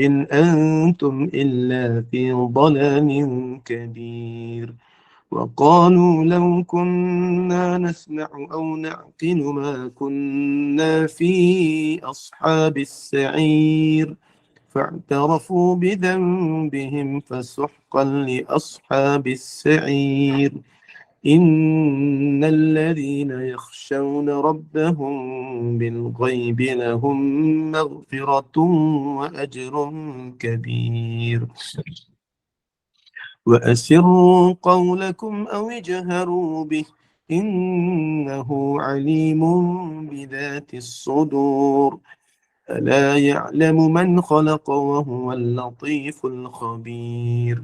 إن أنتم إلا في ضلال كبير. وقالوا لو كنا نسمع أو نعقل ما كنا في أصحاب السعير فاعترفوا بذنبهم فسحقا لأصحاب السعير. إن الذين يخشون ربهم بالغيب لهم مغفرة وأجر كبير. وأسروا قولكم أو اجهروا به إنه عليم بذات الصدور. ألا يعلم من خلق وهو اللطيف الخبير.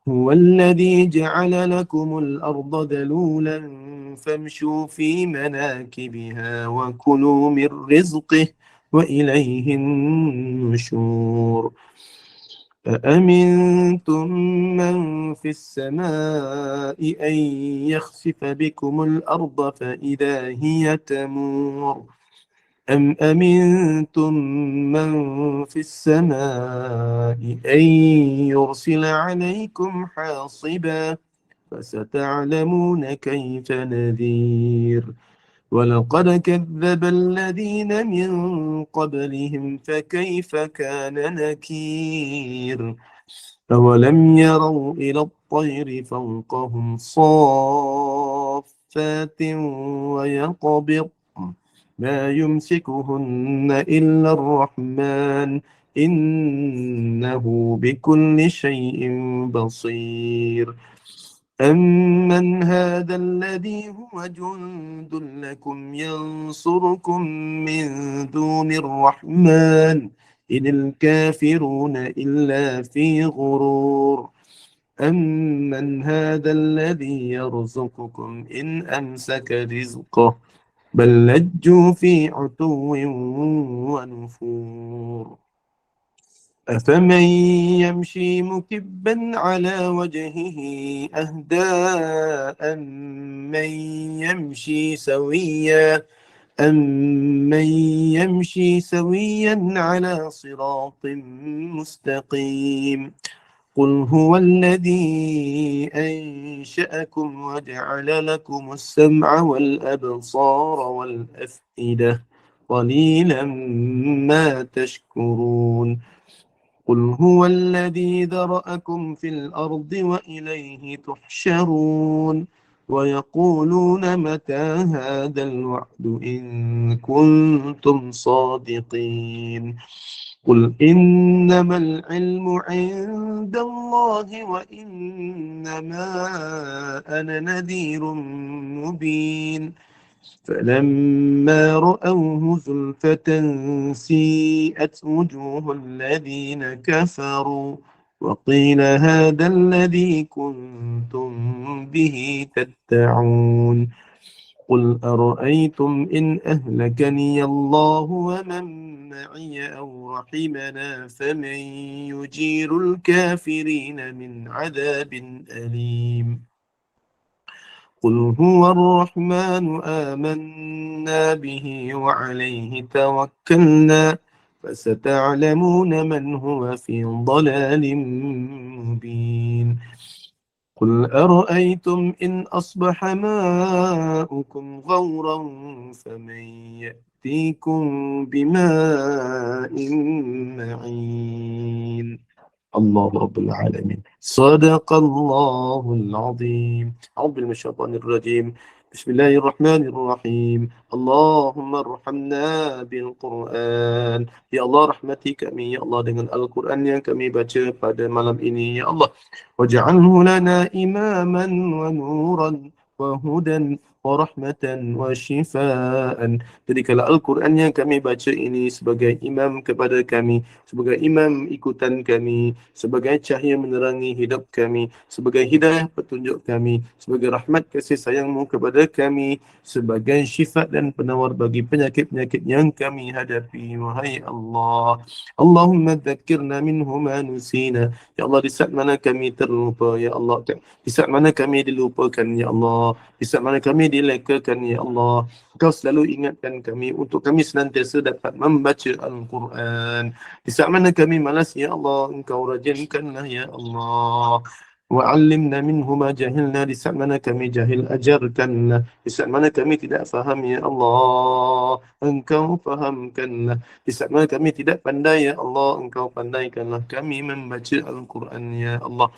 هو الذي جعل لكم الأرض ذلولا فامشوا في مناكبها وكلوا من رزقه وإليه النشور. أأمنتم من في السماء أن يخسف بكم الأرض فإذا هي تمور أم أمنتم من في السماء أن يرسل عليكم حاصبا فستعلمون كيف نذير. ولقد كذب الذين من قبلهم فكيف كان نكير. أولم يروا إلى الطير فوقهم صافات ويقبض ما يمسكهن إلا الرحمن إنه بكل شيء بصير. أمن هذا الذي هو جند لكم ينصركم من دون الرحمن إن الكافرون إلا في غرور. أمن هذا الذي يرزقكم إن أمسك رزقه بل لجوا في عتو ونفور. أفمن يمشي مكبا على وجهه أهدى أمن يمشي سويا على صراط مستقيم. قل هو الذي أنشأكم وجعل لكم السمع والأبصار والأفئدة قليلا ما تشكرون. قل هو الذي ذرأكم في الأرض وإليه تحشرون. ويقولون متى هذا الوعد إن كنتم صادقين قل إنما العلم عند الله وإنما أنا نذير مبين فلما رأوه زلفة سيئت وجوه الذين كفروا وقيل هذا الذي كنتم به تدعون قل أرأيتم إن أهلكني الله ومن معي أو رحمنا فمن يجير الكافرين من عذاب أليم قل هو الرحمن آمنا به وعليه توكلنا فستعلمون من هو في ضلال مبين قل أرأيتم إن أصبح ماؤكم غورا فمن يأتيكم بماء معين الله رب العالمين صدق الله العظيم أعوذ بالله من الشيطان الرجيم بسم الله الرحمن الرحيم اللهم ارحمنا بالقرآن Ya Allah rahmati kami Ya Allah dengan Al-Quran yang kami baca pada malam ini Ya Allah waj'alhu lana imaman wa nuran wa hudan wa rahmatan wa shifaan jadikanlah Al-Quran yang kami baca ini sebagai imam kepada kami sebagai imam ikutan kami sebagai cahaya menerangi hidup kami, sebagai hidayah petunjuk kami, sebagai rahmat kasih sayangmu kepada kami, sebagai syifa dan penawar bagi penyakit-penyakit yang kami hadapi. Wahai Allah, Allahumma dzakirna minhu ma nusina. Ya Allah, di saat mana kami terlupa, Ya Allah, di saat mana kami dilupakan, Ya Allah, di saat mana kami dilekakan, Ya Allah, Engkau selalu ingatkan kami untuk kami senantiasa dapat membaca Al-Quran. Di saat mana kami malas, Ya Allah, Engkau rajinkanlah, Ya Allah. Wa'allimna minhu ma jahilna. Di saat mana kami jahil, ajarkanlah. Di saat mana kami tidak faham, Ya Allah, Engkau fahamkanlah. Di saat mana kami tidak pandai, Ya Allah, Engkau pandaikanlah kami membaca Al-Quran, Ya Allah.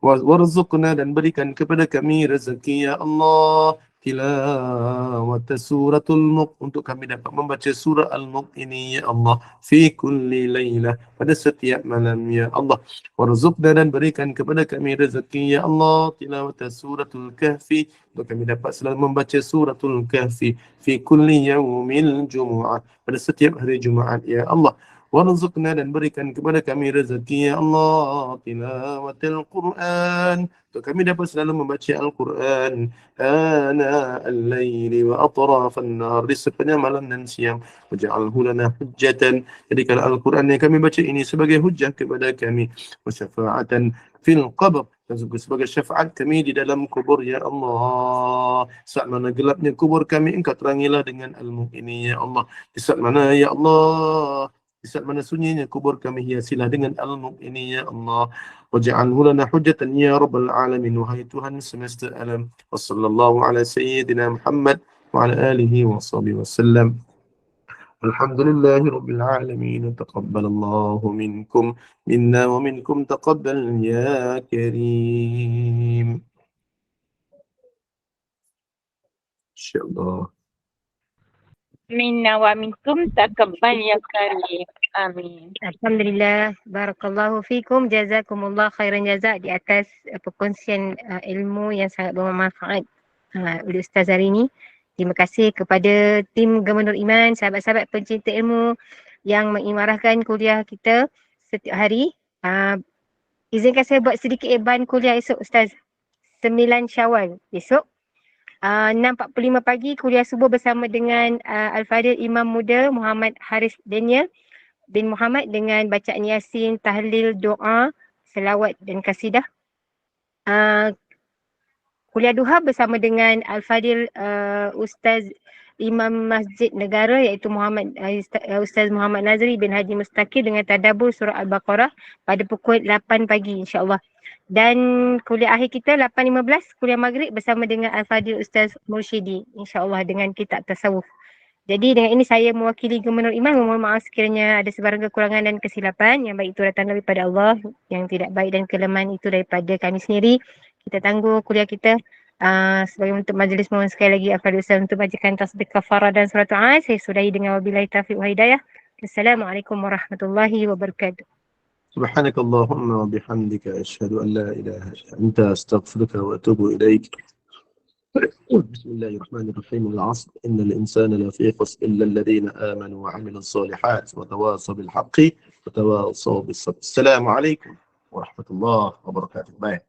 Warzuqna dan berikan kepada kami rezeki, Ya Allah. Tilawat suratul Mulk untuk kami dapat membaca surah Al-Mulk ini ya Allah fi kulli lailah pada setiap malam ya Allah warzuqna dan berikan kepada kami rezeki ya Allah tilawat suratul Kahfi untuk kami dapat selalu membaca suratul Kahfi fi kulli yaumil jumu'ah pada setiap hari Jumaat ya Allah warzuqna dan berikan kepada kami rezeki ya Allah tilawatil Quran untuk kami dapat selalu membaca Al-Quran ana al-laili wa atrafan nahar di sepanjang malam dan siang waj'alhu lana hujjatan jadikan Al-Quran yang kami baca ini sebagai hujjah kepada kami wa syafa'atan fil qabr dan juga sebagai syafaat kami di dalam kubur ya Allah saat mana gelapnya kubur kami engkau terangilah dengan ilmu ini ya Allah di saat mana ya Allah di saat mana sunyinya kubur kami hiasilah dengan ilmu ini ya Allah waj'alhu lana hujjatan ya rabbal alamin wahai Tuhan semesta alam wa sallallahu ala sayyidina Muhammad wa ala alihi wa sahbihi wasallam alhamdulillahi rabbil alamin taqabbalallahu minkum minna wa minkum taqabbal ya karim insyaallah Minna wa minkum taqabbal ya karim. Amin. Alhamdulillah, barakallahu fikum, jazakumullah khairan jazak di atas perkongsian ilmu yang sangat bermanfaat oleh Ustaz hari ini. Terima kasih kepada tim Gema Nur Iman, sahabat-sahabat pencinta ilmu yang mengimarahkan kuliah kita setiap hari. Izinkan saya buat sedikit eban kuliah esok Ustaz. 9 Syawal esok. 6.45 pagi kuliah subuh bersama dengan Al-Fadhil Imam Muda Muhammad Haris Daniel bin Muhammad dengan bacaan Yasin, tahlil, doa, selawat dan kasidah. Kuliah duha bersama dengan Al-Fadhil Ustaz Imam Masjid Negara iaitu Ustaz Muhammad Nazri bin Haji Mustaqil dengan tadabbur surah Al-Baqarah pada pukul 8 pagi insya-Allah. Dan kuliah akhir kita 8.15 kuliah maghrib bersama dengan Al-Fadhil Ustaz Mursyidi insya-Allah dengan kitab tasawuf. Jadi dengan ini saya mewakili Gema Nur Iman memohon maaf sekiranya ada sebarang kekurangan dan kesilapan. Yang baik itu datang daripada Allah, yang tidak baik dan kelemahan itu daripada kami sendiri. Kita tangguh kuliah kita Sebagai untuk majlis, mohon sekali lagi kepada Ustaz untuk bacakan tasbih kafarah dan surat doa. Saya sudahi dengan wabillahi taufiq wa hidayah. Assalamualaikum warahmatullahi wabarakatuh. سبحانك اللهم وبحمدك أشهد أن لا إله إلا أنت أستغفرك وأتوب إليك. بسم الله الرحمن الرحيم. العصر إن الإنسان لفي خسر إلا الذين آمنوا وعملوا الصالحات وتواصوا بالحق وتواصوا بالصبر. السلام عليكم ورحمة الله وبركاته. باي.